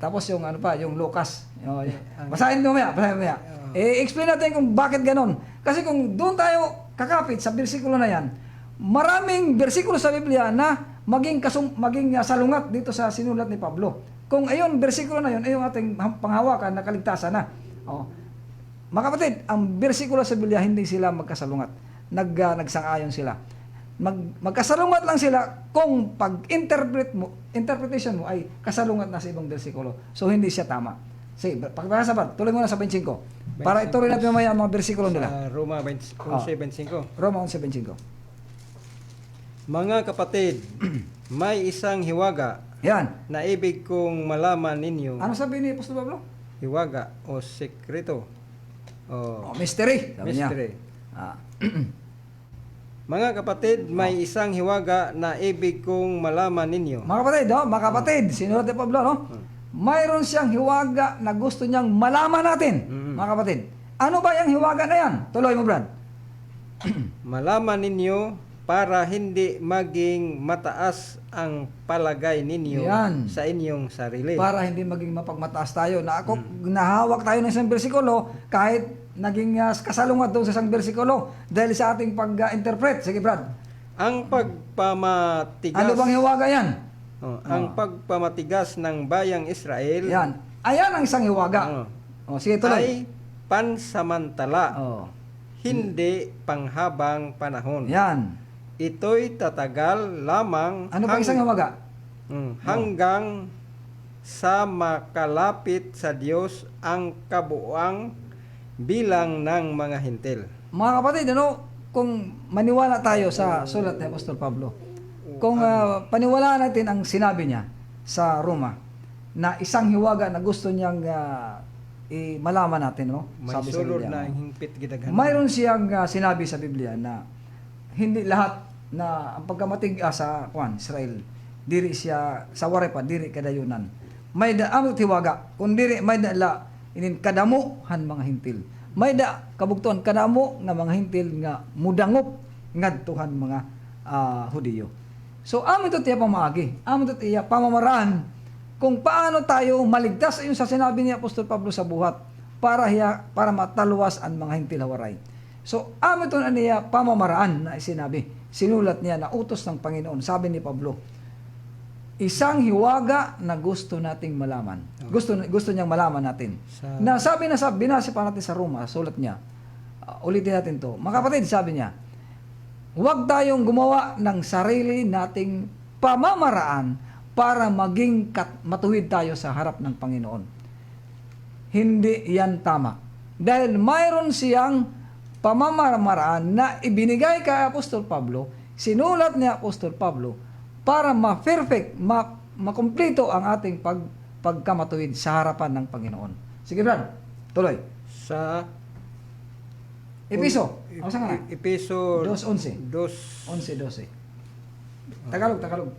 C: Tapos yung yung Lucas. Basahin mamaya. Explain natin kung bakit gano'n. Kasi kung doon tayo kakapit sa bersikulo na yan, maraming bersikulo sa Biblia na maging salungat dito sa sinulat ni Pablo. Kung ayon bersikulo na yon ay yung ating panghawakan na kaligtasan na. Mga kapatid, ang bersikulo sa Biblia hindi sila magkasalungat. Nagsang-ayon sila. Magkasalungat lang sila kung interpretation mo ay kasalungat na sa ibang bersikulo. So hindi siya tama. Sige, pagkakasa ba? Tuloy mo na sa 25. Para ituloy natin mamaya ang mga bersikulo nila.
D: Roma 11:25.
C: Roma 11:25.
D: Mga kapatid, may isang hiwaga
C: Yan.
D: na ibig kong malaman ninyo.
C: Ano sabi ni Apostol Pablo?
D: Hiwaga o sekreto.
C: Mystery. Sabi niya.
D: Mystery. Mga kapatid, may isang hiwaga na ibig kong malaman ninyo.
C: Mga kapatid, sinulat ni Pablo, no? Mayroon siyang hiwaga na gusto niyang malaman natin, mga kapatid. Ano ba yung hiwaga na yan? Tuloy mo, Brad.
D: Malaman ninyo para hindi maging mataas ang palagay ninyo sa inyong sarili.
C: Para hindi maging mapagmataas tayo. Na ako, nahawak tayo ng isang bersikulo, kahit naging kasalungat doon sa isang bersikulo dahil sa ating pag-interpret. Sige, Brad.
D: Ang pagpamatigas
C: Ano bang hiwaga yan?
D: ang pagpamatigas ng bayang Israel
C: Yan. Ayan ang isang hiwaga. Sige, tuloy.
D: ay pansamantala,
C: Oh.
D: hindi panghabang panahon.
C: Yan.
D: Ito'y tatagal lamang
C: Ano bang isang hiwaga?
D: hanggang sa makalapit sa Diyos ang kabuuang bilang ng mga hintil.
C: Mga kapatid, kung maniwala tayo sa sulat ni Apostol Pablo, kung paniwalaan natin ang sinabi niya sa Roma, na isang hiwaga na gusto niyang malaman natin,
D: May
C: sabi sa
D: sulod
C: Biblia.
D: na hingpit gidaghan.
C: Mayroon siyang sinabi sa Biblia na hindi lahat na ang pagkamatig sa Israel, diri siya sa waray pa, diri kadayunan. May da amot hiwaga, kung diri may da la inin kadamuhan mga hintil. May da kabugtuan kadamo nga mga hintil nga mudangop ngadtuhan mga Hudiyo. So amot ito tiya pamaagi, amot ito tiya pamamaraan kung paano tayo maligtas ayon sa sinabi ni Apostol Pablo sa buhat para mataluwas ang mga hintil hawaray. So amot ito niya pamamaraan na sinabi. Sinulat niya na utos ng Panginoon. Sabi ni Pablo, isang hiwaga na gusto nating malaman. Gusto niyang malaman natin. Binasa pa natin sa Roma, sulat niya. Ulitin natin to. Mga kapatid, sabi niya, huwag tayong gumawa ng sarili nating pamamaraan para maging matuwid tayo sa harap ng Panginoon. Hindi yan tama. Dahil mayroon siyang pamamaraan na ibinigay kay Apostol Pablo, sinulat ni Apostol Pablo, para ma-perfect, makumpleto ang ating pagkamatuwid sa harapan ng Panginoon. Sige, Brad, tuloy.
D: Sa
C: Episo. Ano sa nga?
D: Episo
C: 2:11. 11:12. Tagalog.
D: Tagalog.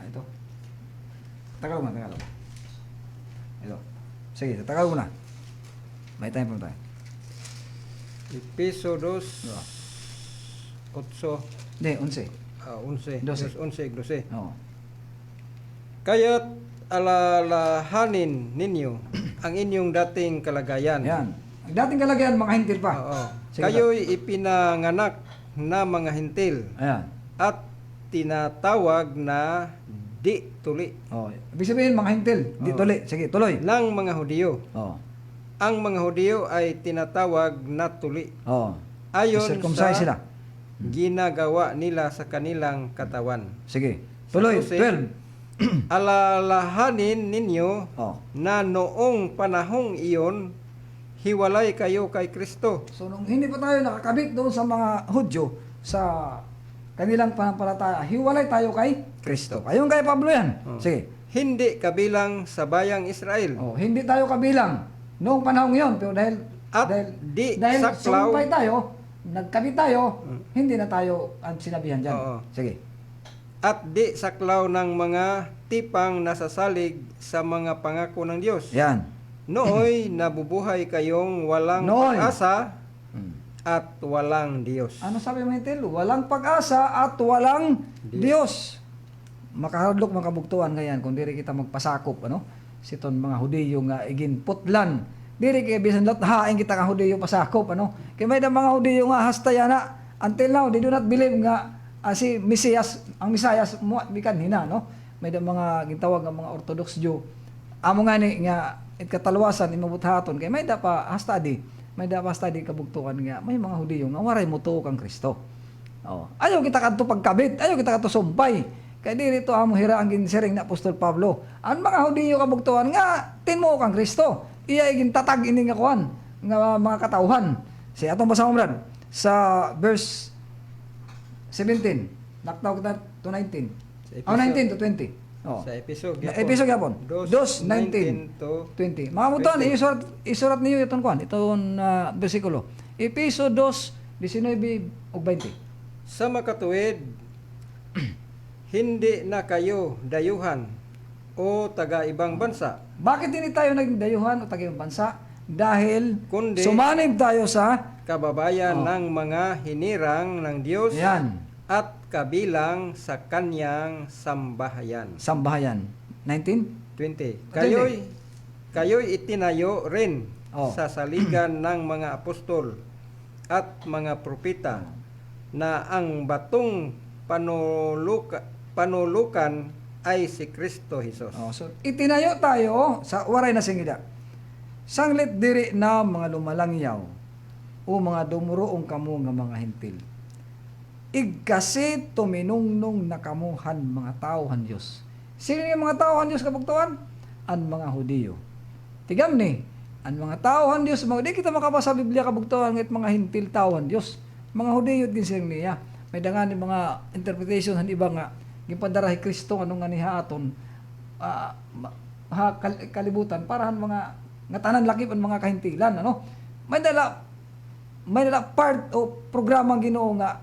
C: Ito. Tagalog. Ito. Sige, Tagalog na. May time pa tayo.
D: Episo 2
C: Hindi, 11.
D: 11.
C: 12.
D: 11.
C: Oo.
D: Kaya't alalahanin ninyo ang inyong dating kalagayan.
C: Yan. Ang dating kalagayan, mga hintil pa.
D: Oo.
C: Sige,
D: Kayo'y ipinanganak na mga hintil
C: Ayan.
D: at tinatawag na di tuli
C: Oh, ibig sabihin mga hintil. Di tuloy. Sige, tuloy.
D: ng mga Hudiyo.
C: Oh.
D: Ang mga Hudiyo ay tinatawag na tuli
C: Oh.
D: ayon
C: Circumcise
D: sa
C: sila.
D: ginagawa nila sa kanilang katawan.
C: Sige. Tuloy.
D: 12.
C: 12.
D: Alalahanin ninyo
C: Oh.
D: na noong panahong iyon, hiwalay kayo kay Kristo.
C: So nung hindi pa tayo nakakabit doon sa mga Hudyo sa kanilang panampalataya, hiwalay tayo kay Kristo. Ayun kay Pablo yan. Sige.
D: Hindi kabilang sa bayang Israel.
C: Oh, hindi tayo kabilang noong panahong iyon, pero dahil
D: At di
C: dahil
D: saklaw.
C: sumpay tayo, nagkabit tayo, hindi na tayo ang sinabihan diyan.
D: Oo.
C: Sige.
D: At di saklaw ng mga tipang nasasalig sa mga pangako ng Diyos.
C: Yan.
D: Nooy nabubuhay kayong walang
C: Nooy.
D: pag-asa
C: Hmm.
D: at walang Diyos.
C: Ano sabi mo Hintil? Walang pag-asa at walang Diyos. Makahadlok mga kabugtuan ngayon kung diri kita magpasakop siton mga Hudiyo nga iginputlan. Diri kay bisan lot haing kita nga Hudiyo pasakop Kay may da mga Hudiyo nga hastaya na until now they do not believe nga si Mesias, ang Misayas mo bikan hina May da mga gitawag nga mga Orthodox Jew. Amo nga ni nga katalwasan imabuthaton kay may da pa hastadi. May da pa hastadi kabugtuan nga may mga Hudiyo nga waray motuo kang Kristo. Ayaw kita kadto pagkabit, ayaw kita kadto sumpay. Kaya dito amo hira ang ginsiring ni Apostol Pablo. Ang mga Hudiyo kabugtuan nga tinmo kang Kristo. Iya igin tatag ini nga kuan nga mga katawhan. Si atong basa mo Brad sa verse 17. Naktaw kita to 19.
D: Sa
C: 19 to 20.
D: Sa episode
C: Episode gyapon.
D: 2:19 to
C: 20. Mga mutuan, isurat niyo itong kuan, itong bersikulo. Episode 2:19 ug 20.
D: Sa makatuwid, hindi na kayo dayuhan o taga-ibang bansa,
C: Bakit hindi tayo naging dayuhan o tagayong bansa? Dahil
D: Kundi-
C: sumanib tayo sa
D: kababayan ng mga hinirang ng Diyos
C: yan,
D: at kabilang sa kanyang sambahayan.
C: sambahayan. 19?
D: 20. Kayo'y itinayo rin
C: Oh.
D: sa saligan ng mga apostol at mga propeta na ang batong panulukan ay si Kristo Jesus.
C: Oh, so itinayo tayo sa waray na singida. Sanglit diri na mga lumalangyaw o mga dumuroong kamo nga mga hintil. Igkasi tuminungnong na kamuhan mga tauhan Dios. Sino yung mga tauhan Dios kabugtuan? Ang mga Hudiyo. Tigam ni, ang mga tauhan Dios, di kita makabasa sa Biblia kabugtuan ngit mga hintil tauhan Dios. Mga Hudiyo din silang niya. May dangan ni mga interpretation han iba nga gipadarahi Kristo anong nga niha aton kalibutan para han mga nga tanan lakip ang mga kahintilan ano. May dala part o programang Ginoo nga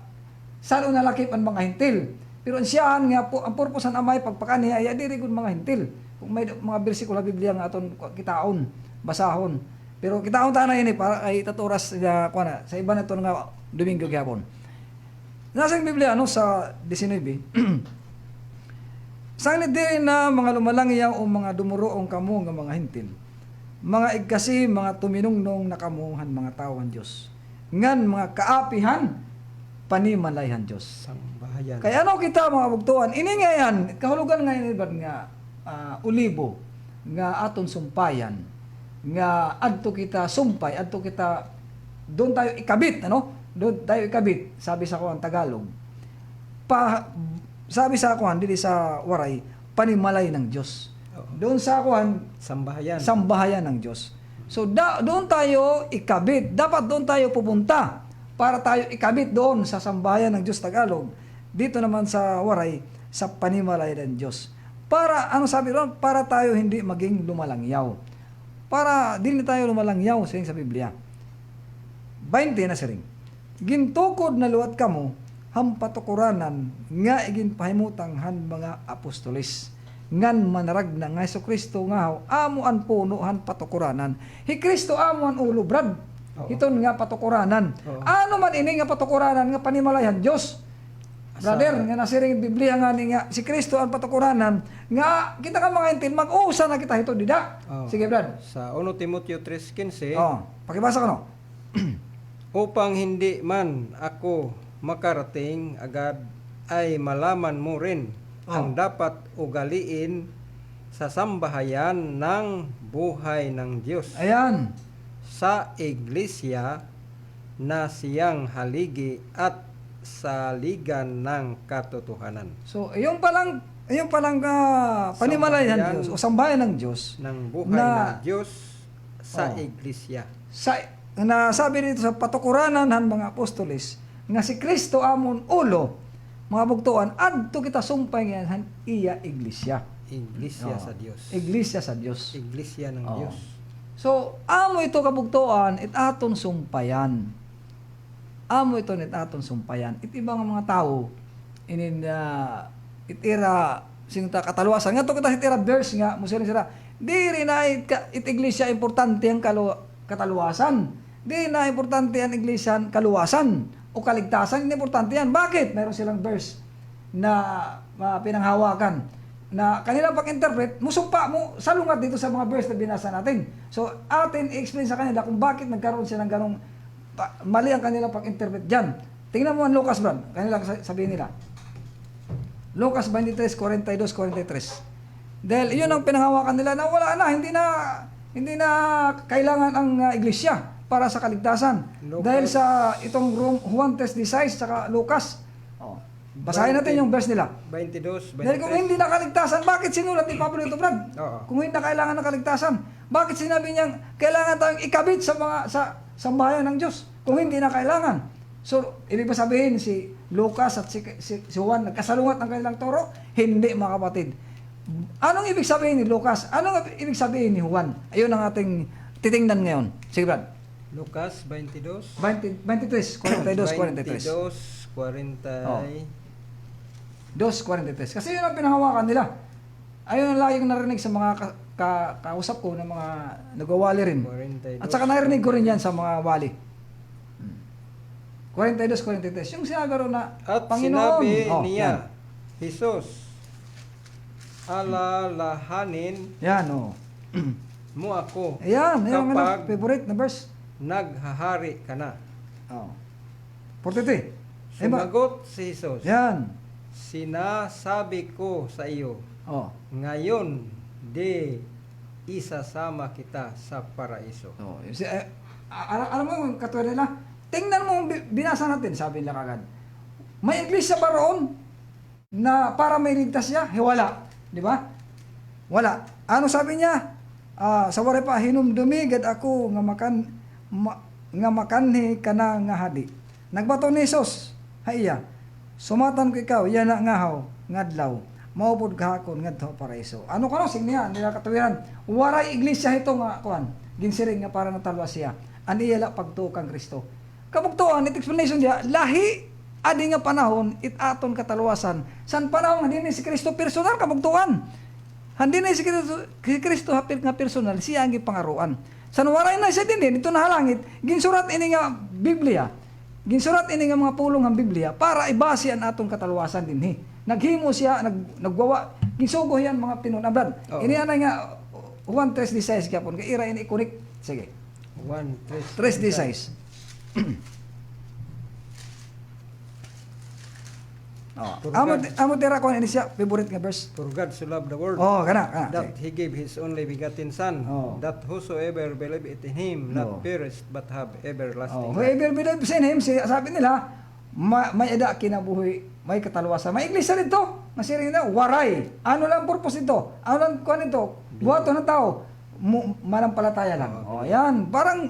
C: salo na lakip ang mga hintil. Pero ang siyahan nga po, ang purpose ng amay pagpakaniya ay diri gud mga hintil. Kung may mga bersikulo sa Biblia nga aton kitaon, basahon. Pero kitaon ta na ini para ay taturas kuana sa iba na to nga Domingo gyapon. Nasa Biblia ano sa 19 Sanglit diri na mga lumalangyaw o mga dumuroong kamo nga mga hintil. Mga igkasi, mga tuminungnong na kamuhan mga tawhan Dios. Ngan mga kaapihan panimalayhan Dios.
D: Sambahayan.
C: Kaya ano kita mga bugtuan, ini nga yan, kahulugan nga ini nga ulibo, nga aton sumpayan, nga adto kita sumpay, adto kita, doon tayo ikabit, ano? Doon tayo ikabit, sabi sa kuhan Tagalog. Sabi sa kuhan, dili sa waray, panimalay ng Diyos. Doon sa kuhan,
D: Sambahayan.
C: sambahayan ng Diyos. So doon tayo ikabit, dapat doon tayo pupunta para tayo ikabit doon sa sambahayan ng Diyos Tagalog. Dito naman sa waray, sa panimalay ng Diyos. Para, ano sabi ron? Para tayo hindi maging lumalangyaw. Para dili tayo lumalangyaw sa Biblia. 20 na siring. Gintukod na luwat kamo, hampatukuranan, nga igin pahimutang han mga apostolis. Ngan manarag na nga Kristo nga amo an puno han patukuranan. Hi Kristo amo an ulo brad. Hiton nga patukuranan. Ano man ini nga patukuranan nga panimalayan Dios. Brother, nga nasiring Biblia nga ni nga si Kristo ang patukuranan nga kita ka mga intin mag-usa na kita hito dida. Sige brad.
D: Sa 1 Timoteo 3:15,
C: Pakibasa ko no.
D: upang hindi man ako makarating agad ay malaman mo rin ang dapat ugaliin sa sambahayan ng buhay ng Diyos
C: Ayan.
D: sa iglesia na siyang haligi at saligan ng katotohanan
C: So, yung palang panimalayan ng Diyos o sambahayan ng Diyos
D: ng buhay
C: na-
D: ng Diyos sa iglesia.
C: na sabi dito sa patukuranan han mga apostolis nga si Kristo amon ulo mga bugtuan adto kita sumpay nga han iya iglesia.
D: Iglesia sa Diyos.
C: Iglesia sa Dios.
D: Iglesia ng
C: Oo.
D: Diyos.
C: So, amo ito kabugtuan it aton sumpayan. Amo ito it aton sumpayan. It ibang mga tao inin itira sinta kataluwasan nga to kita itira verse nga musilin sila diri na it iglesia importante ang kataluwasan. Di na importante ang iglesia kaluwasan o kaligtasan, hindi importante yan. Bakit? Meron silang verse na pinanghawakan na kanila pag-interpret, musumpa mo salungat dito sa mga verse na binasa natin. So, atin i-explain sa kanila kung bakit nagkaroon sila ng ganong mali ang kanila pag-interpret dyan. Tingnan mo ang Lucas, Brad. Kanila sabihin nila. Lucas 23, 42, 43. Dahil yun ang pinanghawakan nila na wala na, hindi na kailangan ang iglesia para sa kaligtasan.
D: Lucas.
C: Dahil sa itong Juan 3:16 saka Lucas. Basahin natin yung verse nila.
D: 22, 23.
C: Dahil kung hindi na kaligtasan, bakit sinulat ni Pablo ito, Brad?
D: Oo.
C: Kung hindi na kailangan ng kaligtasan, bakit sinabi niyang kailangan tayong ikabit sa sambahayan ng Diyos? Kung hindi na kailangan. So, ibig ba sabihin si Lucas at si Juan nagkasalungat ng kanilang turo? Hindi, mga kapatid. Anong ibig sabihin ni Lucas? Anong ibig sabihin ni Juan? Ayun ang ating titingnan ngayon. Sige, Brad.
D: Lucas 22.
C: 23, 42, 43.
D: 22, 40.
C: 2:43. Kasi yun ang pinahawakan nila. Ayun ang laging narinig sa mga kausap ko ng mga nagwawali rin.
D: 42.
C: At saka narinig ko rin yan sa mga wali. 42, 43. Yung sinabi ro na
D: At
C: Panginoon.
D: sinabi
C: yan.
D: niya, Jesus, alalahanin
C: Yan, oh.
D: mo ako
C: Ayan, yung
D: kapag
C: favorite na verse.
D: naghahari ka na.
C: Oh. 43. Ay ba?
D: Sumagot si Jesus,
C: Yan.
D: sinasabi ko sa iyo,
C: Oh.
D: ngayon di isasama kita sa paraiso.
C: Oh, alam mo yung katulad nila, tingnan mo, binasa natin, sabi nila kagad. May iglesia ba roon na para may ligtas siya? Wala. Di ba? Wala. Ano sabi niya? Sa waray pa, hinumdumi, gad ako nga makanhi ka na nga hadi. Nagbato ni Jesus, haiya, sumatan ko ikaw, yan na ngahaw, ngadlaw, maupod kahakon, ngadto paraiso. Ano ka no, signiya, nila katuwiran, waray iglesia ito nga, kuan, ginsiring nga para natalwa siya, aniyala pagtuo kang Kristo. Kabugtuan, it explanation niya, lahi, adi nga panahon, aton kataluwasan, san panahon, hindi ni si Kristo personal, kabugtuan. Hindi na si Kristo hapit nga personal, siya ang ipangaruan. San waray na siya din, ito na halangit, ginsurat ini nga Biblia, ginsurat ini nga mga pulong ang Biblia, para ibasi ang atong kataluwasan din. Naghimo siya, nagwawa, ginsugo yan mga pinunablan. Ini na nga, 1:3:16 kapon, kaya ira ini ikunik. Sige. 3:16. Amo tira ko ini siya favorite nga verse.
D: For God so loved the world,
C: Oh, kana.
D: that He gave His only begotten Son,
C: Oh.
D: that whosoever believeth in Him not perish but have everlasting life.
C: Whoever believes in him, sabi nila, may eda kinabuhi, may kataluwasan. May iglesia dito, masiring na, waray. Ano lang purpose ito? Ano lang kuan ito? Buhato ng tao, manampalataya lang. Yan. Parang,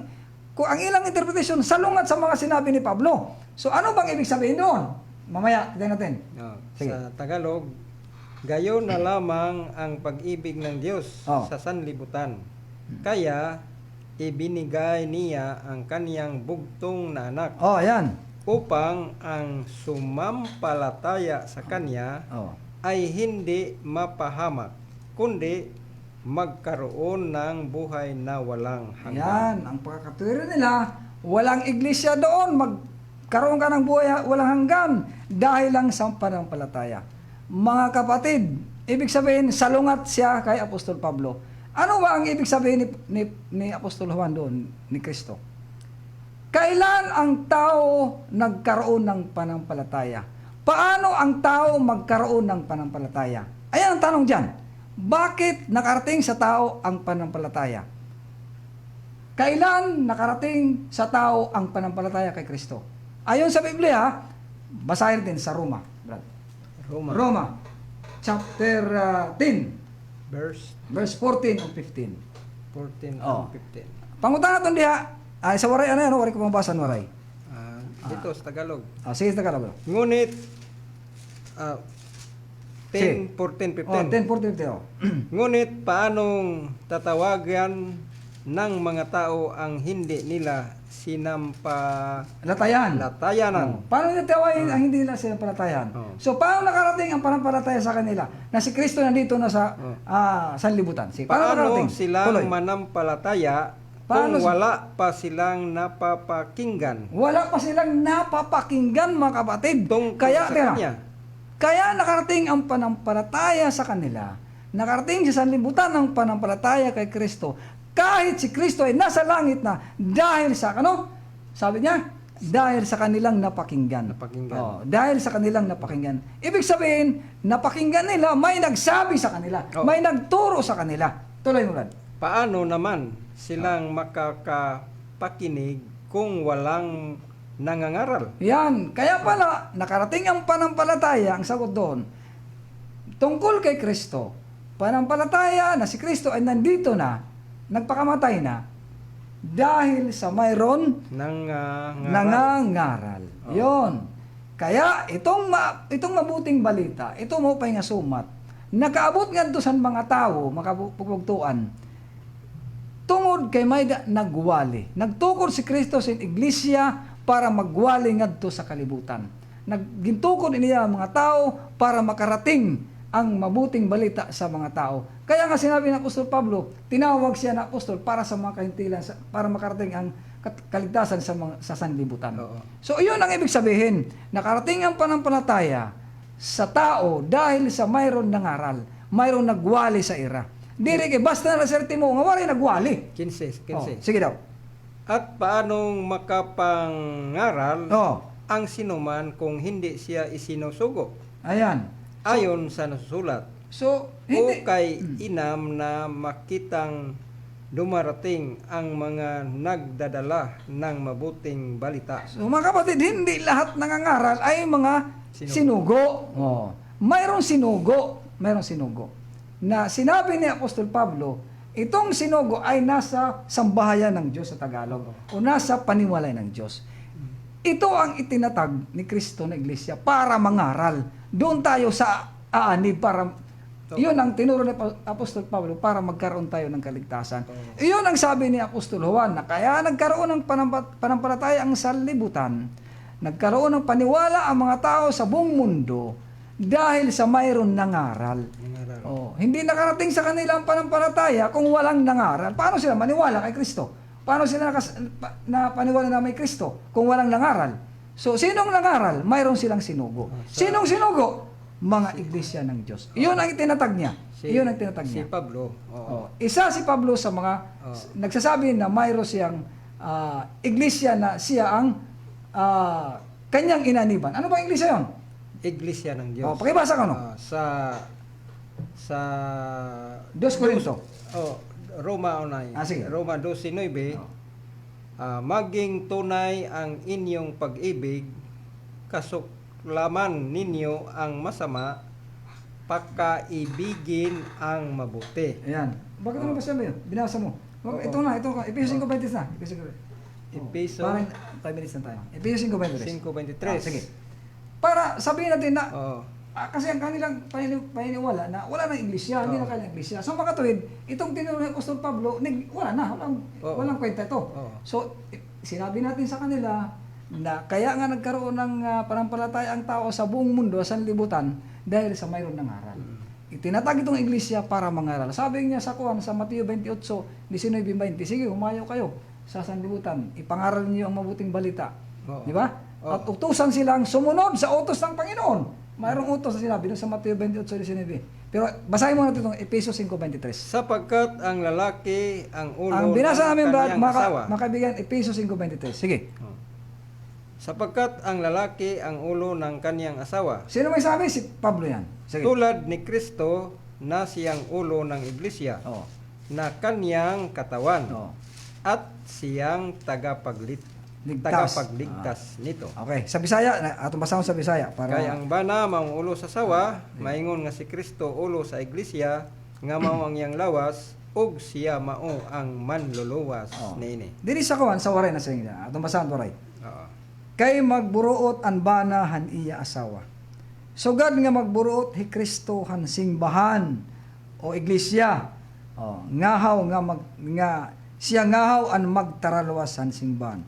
C: kung ang ilang interpretation, salungat sa mga sinabi ni Pablo. So, ano bang ibig sabihin doon? Mamaya, tignan natin. Sige.
D: Sa Tagalog, gayon na lamang ang pag-ibig ng Diyos sa sanlibutan. Kaya, ibinigay niya ang kaniyang bugtong na anak
C: Yan.
D: upang ang sumampalataya sa kanya ay hindi mapahamak, kundi magkaroon ng buhay na walang hanggan.
C: Yan. Ang pagkakatuwira nila, walang iglesia doon, magkaroon ka ng buhay walang hanggan dahil lang sa panampalataya. Mga kapatid, ibig sabihin, salungat siya kay Apostol Pablo. Ano ba ang ibig sabihin ni Apostol Juan doon, ni Kristo? Kailan ang tao nagkaroon ng panampalataya? Paano ang tao magkaroon ng panampalataya? Ayan ang tanong dyan. Bakit nakarating sa tao ang panampalataya? Kailan nakarating sa tao ang panampalataya kay Kristo? Ayon sa Biblia, basahin natin sa Roma. Roma chapter 10, verse 14 o 15.
D: 14 and 15.
C: Pangutan natin diha. Sa waray, waray ko mabasa waray.
D: Dito sa Tagalog.
C: Sige, sa Tagalog.
D: Ngunit,
C: Sige.
D: 10, 14, 15.
C: 10, 14, 15.
D: Ngunit paanong tatawagan ng mga tao ang hindi nila
C: Latayanan. Paano nila tawagin ang hindi nila sinampalatayan? So, paano nakarating ang panampalataya sa kanila? Na si Kristo nandito na sa sanlibutan.
D: Paano silang manampalataya kung wala pa silang napapakinggan?
C: Wala pa silang napapakinggan, mga kapatid. Kaya nakarating ang panampalataya sa kanila. Nakarating sa sanlibutan ang panampalataya kay Kristo. Kahit si Kristo ay nasa langit na dahil sa sabi niya, dahil sa kanilang napakinggan. Dahil sa kanilang napakinggan. Ibig sabihin, napakinggan nila, may nagsabi sa kanila, may nagturo sa kanila. Tuloy mo, Brad.
D: Paano naman silang makakapakinig kung walang nangangaral?
C: Yan. Kaya pala, nakarating ang panampalataya, ang sagot doon, tungkol kay Kristo, panampalataya na si Kristo ay nandito na, nagpakamatay na dahil sa mayroon nangangaral. Yon. Kaya itong mabuting balita, ito mo pa nga sumat, nakaabot nga to sa mga tao, makapugtuan, tungod kay may nagwali. Nagtukod si Kristo sa iglesia para magwali ngadto sa kalibutan. Gintukod niya ang mga tao para makarating ang mabuting balita sa mga tao. Kaya nga sinabi ng Apostol Pablo, tinawag siya na apostol para sa mga kahintilan, para makarating ang kaligtasan sa sanlibutan. So iyon ang ibig sabihin, nakarating ang panampalataya sa tao dahil sa mayroon nangaral, mayroon nagwali sa ira. Diri kay basta na sir Timo nga wala nagwali.
D: 15.
C: Oh, sige daw.
D: At paanong makapangaral
C: Oh,
D: ang sinuman kung hindi siya isinusugo?
C: ayan.
D: Ayon sa nasusulat.
C: So,
D: O
C: hindi
D: kay inam na makitang dumarating ang mga nagdadala ng mabuting balita.
C: So mga kapatid, hindi lahat nangangaral ay mga sinugo. Oh. Mayroong sinugo. Na sinabi ni Apostol Pablo, itong sinugo ay nasa sambahayan ng Diyos sa Tagalog o nasa paniwalay ng Diyos. Ito ang itinatag ni Kristo na iglesia para mangaral. Doon tayo sa aanib para iyon ang tinuro ni Apostol Pablo para magkaroon tayo ng kaligtasan. Iyon ang sabi ni Apostol Juan na kaya nagkaroon ng panampalataya ang sanlibutan. Nagkaroon ng paniwala ang mga tao sa buong mundo dahil sa mayroon nangaral. Oh, hindi nakarating sa kanila ang panampalataya kung walang nangaral. Paano sila maniwala kay Kristo? Paano sila napaniwala na may Kristo kung walang nangaral? So, sinong nangaral? Mayroon silang sinugo. Sinong sinugo? Mga iglesia ng Diyos. Iyon ang itinatag niya. Iyon ang tinatag
D: Si
C: niya.
D: Pablo.
C: Oh, isa si Pablo sa mga nagsasabi na mayroon siyang iglesia na siya ang kanyang inaniban. Ano ba iglesia yon?
D: Iglesia ng Diyos.
C: Oh, pakibasa ka no?
D: Sa
C: 2 Corinto.
D: Roma 9.
C: Sige.
D: Roma 12:9. Maging tunay ang inyong pag-ibig, kasuklaman ninyo ang masama, pagkaibigin ang mabuti.
C: Ayan. Bakit ano ba sabi yun? Binasa mo. Ito na. Episode 5:20 na.
D: Episo
C: Parang 5 minutes na tayo. Episode 5:23.
D: 5:23.
C: Sige. Para sabihin natin na
D: Oo.
C: kasi ang kanilang paniniwala na wala nang iglesia, hindi na kanilang iglesia. Sa mga katuwid, itong tinuro ni Apostol Pablo, walang kwenta ito.
D: Oo.
C: So, sinabi natin sa kanila na kaya nga nagkaroon ng panampalataya ang tao sa buong mundo, sa libutan, dahil sa mayroon ng aral. Itinatag itong iglesia para mangaral. Sabi niya sa Kuan, sa Mateo 28, 19-20, sige, humayo kayo sa sanlibutan, ipangaral niyo ang mabuting balita.
D: Oo.
C: Di ba? At utusan silang sumunod sa utos ng Panginoon. Mayroong utos na sinabi doon sa Mateo 28:19. Pero basahin mo natin itong Epeso 5:23.
D: Sapagkat ang lalaki ang ulo
C: Ang binasa namin, Brad,
D: kanyang asawa.
C: mga kaibigan, Epeso 5:23. Sige.
D: Sapagkat ang lalaki ang ulo ng kanyang asawa.
C: Sino may sabi? Si Pablo yan. Sige.
D: Tulad ni Kristo na siyang ulo ng iglesia,
C: Oo.
D: na kanyang katawan,
C: Oo.
D: at siyang tagapagligtas nito.
C: Okay. Sa Bisaya, atong basahon sa Bisaya. Para...
D: Kaya ang bana maong ulo sa sawa, maingon nga si Kristo ulo sa iglesia, nga mao ang iyang lawas, ug siya mao ang manluluwas niini.
C: Dili sa Kuan, sa waray na sa inyo. Atong basahon waray.
D: Oo.
C: Kay magburuot ang bana han iya asawa. Sugad nga magburuot hi Kristo han simbahan o iglesia. Ngahaw nga siya ngahaw an magtaralwas han simbahan.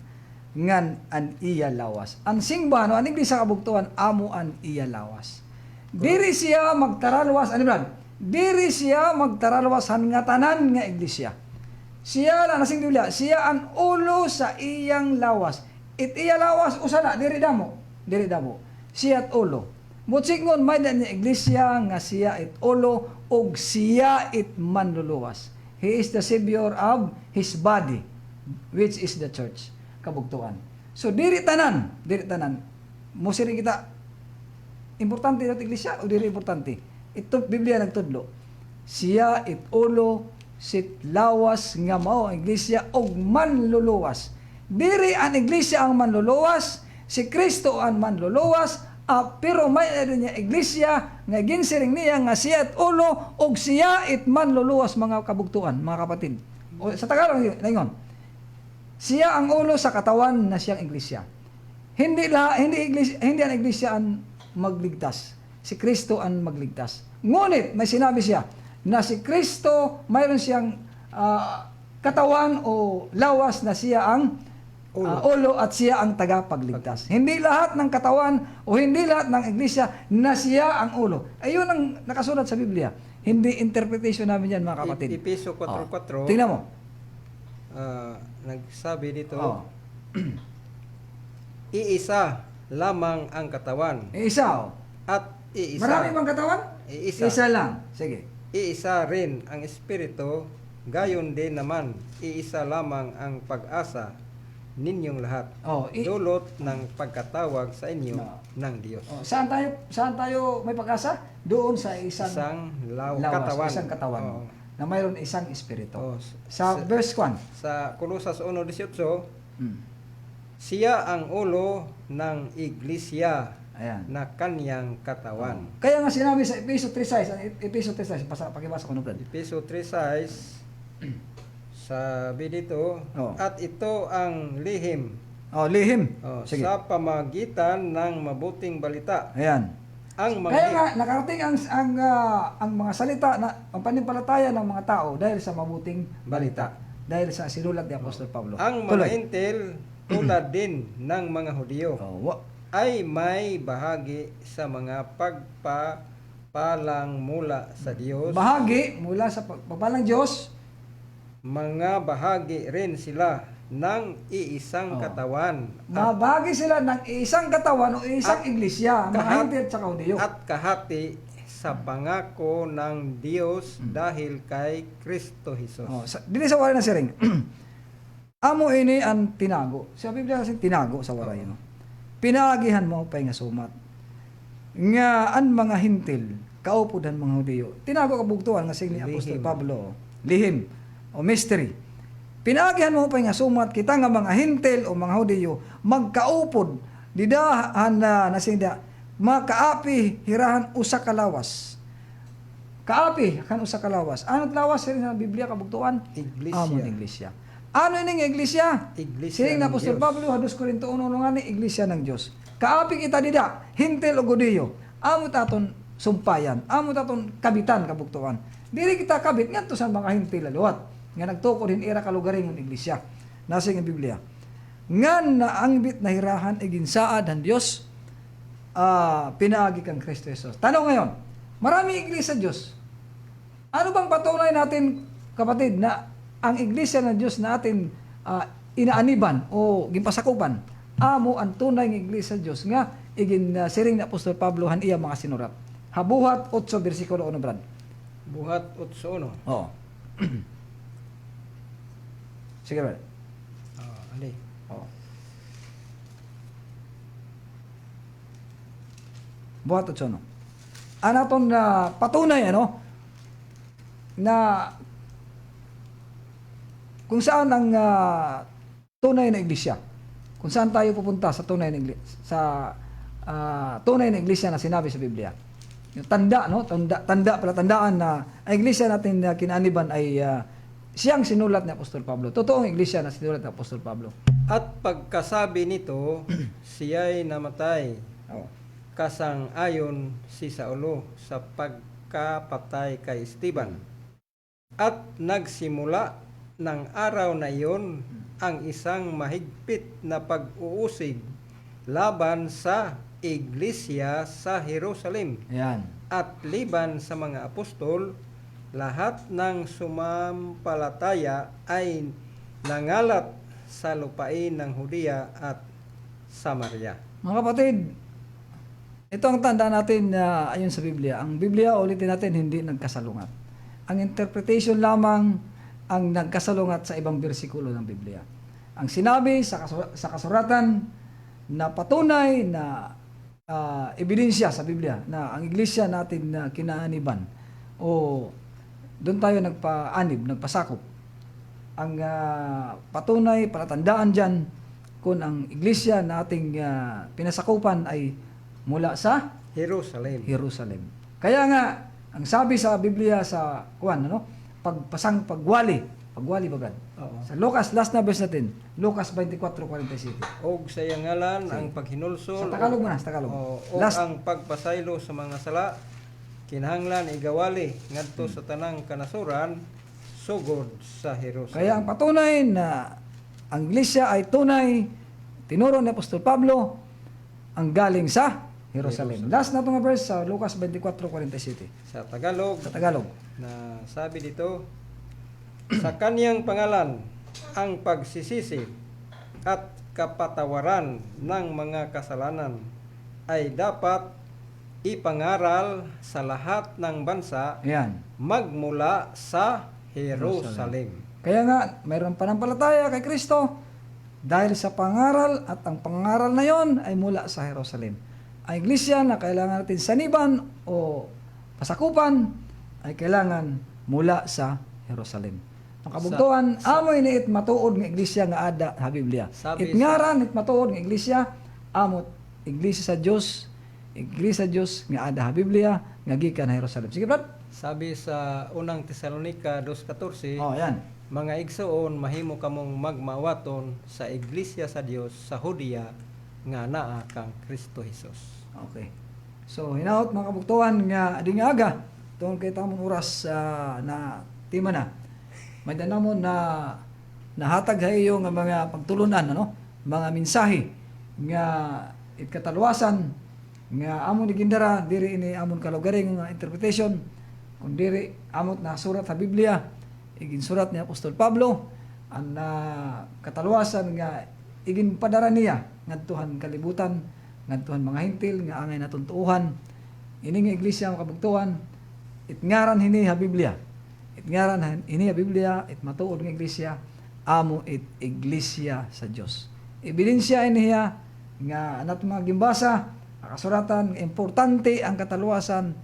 C: Ngan an iya lawas. Ang simbahan o ang iglesia kabugtuan amo an iya lawas. Diri siya magtaralwas ano brad? Diri siya magtaralwas han nga tanan nga iglesia. Siya la nasing Biblia, siya ang ulo sa iyang lawas. It iya lawas usana diri damo. Siya at ulo. Mutsingon may da niya iglesia nga siya it ulo og siya it manluluwas. He is the savior of his body, which is the church. Kabugtuan. So diri tanan. Mo siri kita importante na iglesia o diri importante. Ito Biblia nagtudlo. Siya it ulo sit lawas nga mao ang iglesia og manluluwas. Diri ang iglesia ang manluluwas, si Kristo ang manluluwas, pero may niya iglesia nga ginsiring niya nga siya at ulo og siya it manluluwas mga kabugtuan, mga kapatid. O, sa Tagalog lingon. Siya ang ulo sa katawan na siyang iglesia. Hindi ang iglesia ang magligtas. Si Kristo ang magligtas. Ngunit may sinabi siya na si Kristo mayroon siyang katawan o lawas na siya ang ulo at siya ang tagapagligtas. Hindi lahat ng katawan o hindi lahat ng iglesia na siya ang ulo. Ayun ang nakasulat sa Biblia. Hindi interpretation namin yan mga kapatid.
D: Episo 4:4.
C: Tingnan mo.
D: Nagsabi dito, iisa lamang ang katawan.
C: Isa.
D: At iisa.
C: Marami bang katawan?
D: Iisa.
C: Isa lang. Sige.
D: iisa rin ang Espiritu, gayon din naman, iisa lamang ang pag-asa ninyong lahat. Dulot ng pagkatawag sa inyo ng Diyos.
C: Saan tayo may pag-asa? Doon sa isang
D: Katawan.
C: isang katawan.
D: Oo.
C: Na mayroon isang espiritu.
D: Oo.
C: Sa verse 1.
D: Sa Colosas 1:18,
C: Mm.
D: siya ang ulo ng iglesia
C: Ayan.
D: na kanyang katawan.
C: Kaya nga sinabi sa Episo 3:6, pakibasa ko na Brad.
D: Episo 3:6, sabi dito,
C: Oo.
D: at ito ang lihim
C: Lihim. Sige.
D: sa pamagitan ng mabuting balita.
C: Ayan.
D: Ang
C: Kaya nga
D: mga
C: nakarating ang mga salita na ang pananampalataya ng mga tao dahil sa mabuting balita. Dahil sa sinulat ni Apostol Pablo.
D: ang mga intel tulad din ng mga Hudyo ay may bahagi sa mga pagpapalang mula sa Diyos.
C: Bahagi mula sa pagpapalang Diyos.
D: Mga bahagi rin sila ng iisang katawan
C: Mabahagi sila ng isang katawan o isang iglesia, mga
D: kahat-
C: hintil at saka Hudyo.
D: at kahati sa pangako ng Diyos dahil kay Kristo Jesus.
C: Dili sa waray na siring. Amo ini ang tinago. Sa Biblia kasi tinago sa waray. No? Pinaagihan mo pa nga sumat. Nga ang mga hintil, kaupudan mga Hudyo. Tinago kabugtuan nga sigli Apostol
D: Lihim.
C: Pablo. Lihim o mystery. Pinaagihan mo pa nga sumat kita nga mga hintil o mga Hudyo magkaupod didahan na nasinda makaapi hirahan usa ka lawas. Kaapi kan usa ka lawas. Ano lawas sa Biblia kabugtuan?
D: Iglesia.
C: Amon iglesia. Ano ining iglesia?
D: Iglesia
C: Sining na
D: ng
C: Apostol
D: Diyos.
C: Pablo hadus Korinto 1 nga ni iglesia ng Dios. Kaapi kita dida, hintil o Hudyo. Amo taton sumpayan, amo taton kabitan kabugtuan. Dili kita kabit ngadto sa mga hintil laluwat nga nagtukod hin ira kalugaring ng iglesia. Nasa nga Biblia. Ngan na ang bit na hirahan iginsaad ang Dios pinaagi kang Kristo Jesus. Tanong ngayon, marami iglesia Diyos. Ano bang patunay natin, kapatid, na ang iglesia ng Diyos natin inaaniban o gimpasakupan? Amo ang tunay ng iglesia Diyos nga siring ni Apostol Pablo han iya mga sinurat. Habuhat 8 bersikulo 1, Brad.
D: Buhat 8:1.
C: Oo. Sige, Brad.
D: Ali.
C: Oo. Buhat 8 no. Anaton na patunay na kung saan ang tunay na iglesia. Kung saan tayo pupunta sa tunay na iglesia, sa tunay na iglesia na sinabi sa Biblia. Yung tandaan na ang iglesia natin na kinaaniban ay siyang sinulat ni Apostol Pablo. Totoong iglesia na sinulat ni Apostol Pablo.
D: At pagkasabi nito, siya'y namatay. Kasang-ayon si Saulo sa pagkapatay kay Esteban. At nagsimula ng araw na iyon ang isang mahigpit na pag-uusig laban sa iglesia sa Jerusalem.
C: Ayan.
D: At liban sa mga apostol, lahat ng sumampalataya ay nangalat sa lupain ng Hudiya at Samaria.
C: Mga kapatid, ito ang tanda natin na ayon sa Biblia. Ang Biblia, ulitin natin, hindi nagkasalungat. Ang interpretation lamang ang nagkasalungat sa ibang bersikulo ng Biblia. Ang sinabi sa kasuratan na patunay na ebidensya sa Biblia na ang iglesia natin na kinaaniban o doon tayo nagpasakop. Ang patunay, palatandaan dyan kung ang iglesia nating pinasakupan ay mula sa Jerusalem. Kaya nga, ang sabi sa Biblia sa pagwali bagad. Sa Lucas, last na verse natin, Lucas 24:47.
D: Og sa iyang ngalan ang paghinulsol
C: Sa Tagalog mo na, sa Tagalog.
D: o
C: Last.
D: ang pagpasaylo sa mga sala kinahanglan igawali ngadto sa tanang kanasuran sugod sa Jerusalem.
C: Kaya ang patunay na ang iglesia ay tunay, tinuro ni Apostol Pablo, ang galing sa Jerusalem. Last na itong verse sa Lucas 24:47.
D: Sa Tagalog
C: Sa Tagalog.
D: na sabi dito, sa kaniyang pangalan ang pagsisisi at kapatawaran ng mga kasalanan ay dapat ipangaral sa lahat ng bansa
C: Ayan.
D: magmula sa Jerusalem.
C: Kaya nga, mayroon panampalataya kay Kristo dahil sa pangaral, at ang pangaral na yon ay mula sa Jerusalem. Ang iglesia na kailangan natin saniban o pasakupan ay kailangan mula sa Jerusalem. Ang kabugtuhan, amoy ni it matuod ng iglesia nga ada sa Biblia.
D: Sabi
C: It ngaran it matuod ng iglesia, amot iglesia sa Dios, iglesia sa Dios nga ada sa Biblia nga gikan sa Jerusalem. Sige, brad.
D: Sabi sa unang Tesalonika 2:14,
C: Oh, yan.
D: mga igsoon mahimo kamong magmawaton sa iglesia sa Dios sa Hudiya nga naa kang Kristo Jesus.
C: Okay. So, hinaot mga kabuktuhan nga ading aga tungkol kay tamong oras na tima na. May danamon na nahatag sa iyo nga mga pagtulunan, ano? Mga mensahe nga itkatalwasan nga amon gindara diri ini amon kalugaring nga interpretation kun diri amot na surat sa Biblia igin surat ni Apostol Pablo ang katalwasan nga igin padara niya ngadtuhan kalibutan, ngadtuhan mga hintil nga angay natuntuuhan. Ini nga iglesia mga kabugtuhan, itngaran hini ha Biblia. Itngaran hini ha Biblia, it matuod nga iglesia, amo it iglesia sa Dios. Ebidensya iniya nga anat mga gimbasa, kasuratan importante ang katalwasan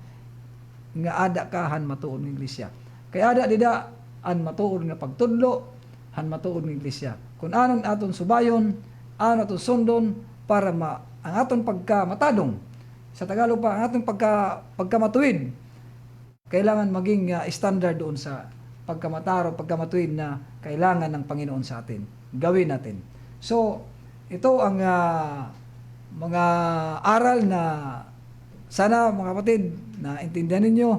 C: nga ada ka han matuod nga iglesia. Kaya ada dida an matuod nga pagtudlo, han matuod nga iglesia. Kung anon aton subayon, anon aton sundon para ang aton pagkamatadong sa Tagalog pa ang aton pagkamatuwid kailangan maging standard doon sa pagkamataro, pagkamatuwid na kailangan ng Panginoon sa atin. Gawin natin. So, ito ang mga aral na sana mga kapatid na intindihan ninyo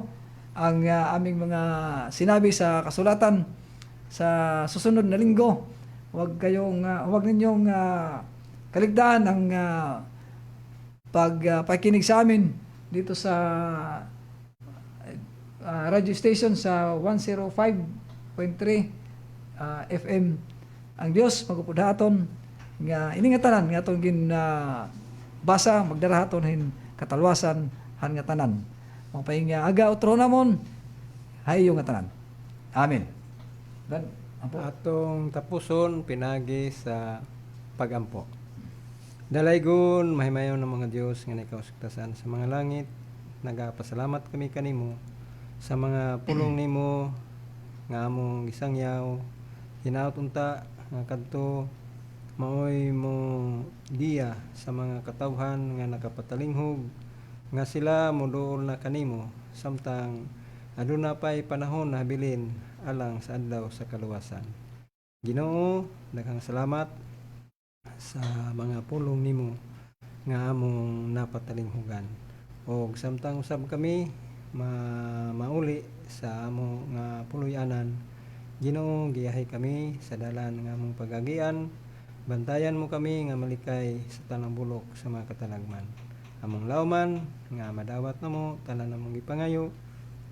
C: ang aming mga sinabi sa kasulatan sa susunod na linggo. Huwag ninyong kaligtaan ang pagpakinig sa amin dito sa radio station sa 105.3 FM. Ang Dios magupudhaton nga iningatanan nga atong basa magdarahaton hin katalwasan han nga tanan. Mapaing aga utro namon hayo nga tanan. Amen. Dan
D: Atong tapuson pinagi sa pagampo. Dalaygon mahimayon ng mga Dios nga nakausuktasan sa mga langit. Nagapasalamat kami kanimo sa mga pulong nimo nga among gisangyaw. Hinaut unta nga kadto maoy mo diya sa mga katawhan nga nakapatalinghog nga sila moduol na kanimo samtang aduna pay panahon na habilin alang sa adlaw sa kaluwasan. Ginoo, daghang salamat sa mga pulong nimo nga among napatalinghugan. O samtang usab kami mauli sa among nga puloy-anan. Ginoo, giyahay kami sa dalan nga among pagagian. Bantayan mo kami nga malikay sa tanang bulok sa mga katalagman. Among lawman nga madawat namo tanan namong gipangayo.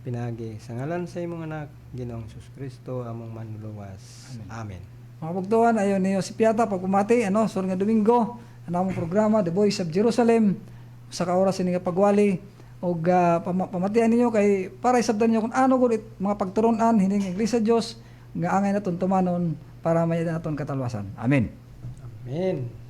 D: Pinagi sa ngalan sa imong anak Ginoong Hesus Kristo among manluluwas. Amen.
C: mga pagtuan ayon niyo si Piata pagpumati sunod nga Domingo ang among programa The Voice of Jerusalem sa kaoras ini nga pagwali og pamatian ninyo kay para isabdan niyo kung ano gud mga pagturon-an hining iglesia Dios nga angay naton tumanon para may naton katalwasan. Amen.
D: Amen.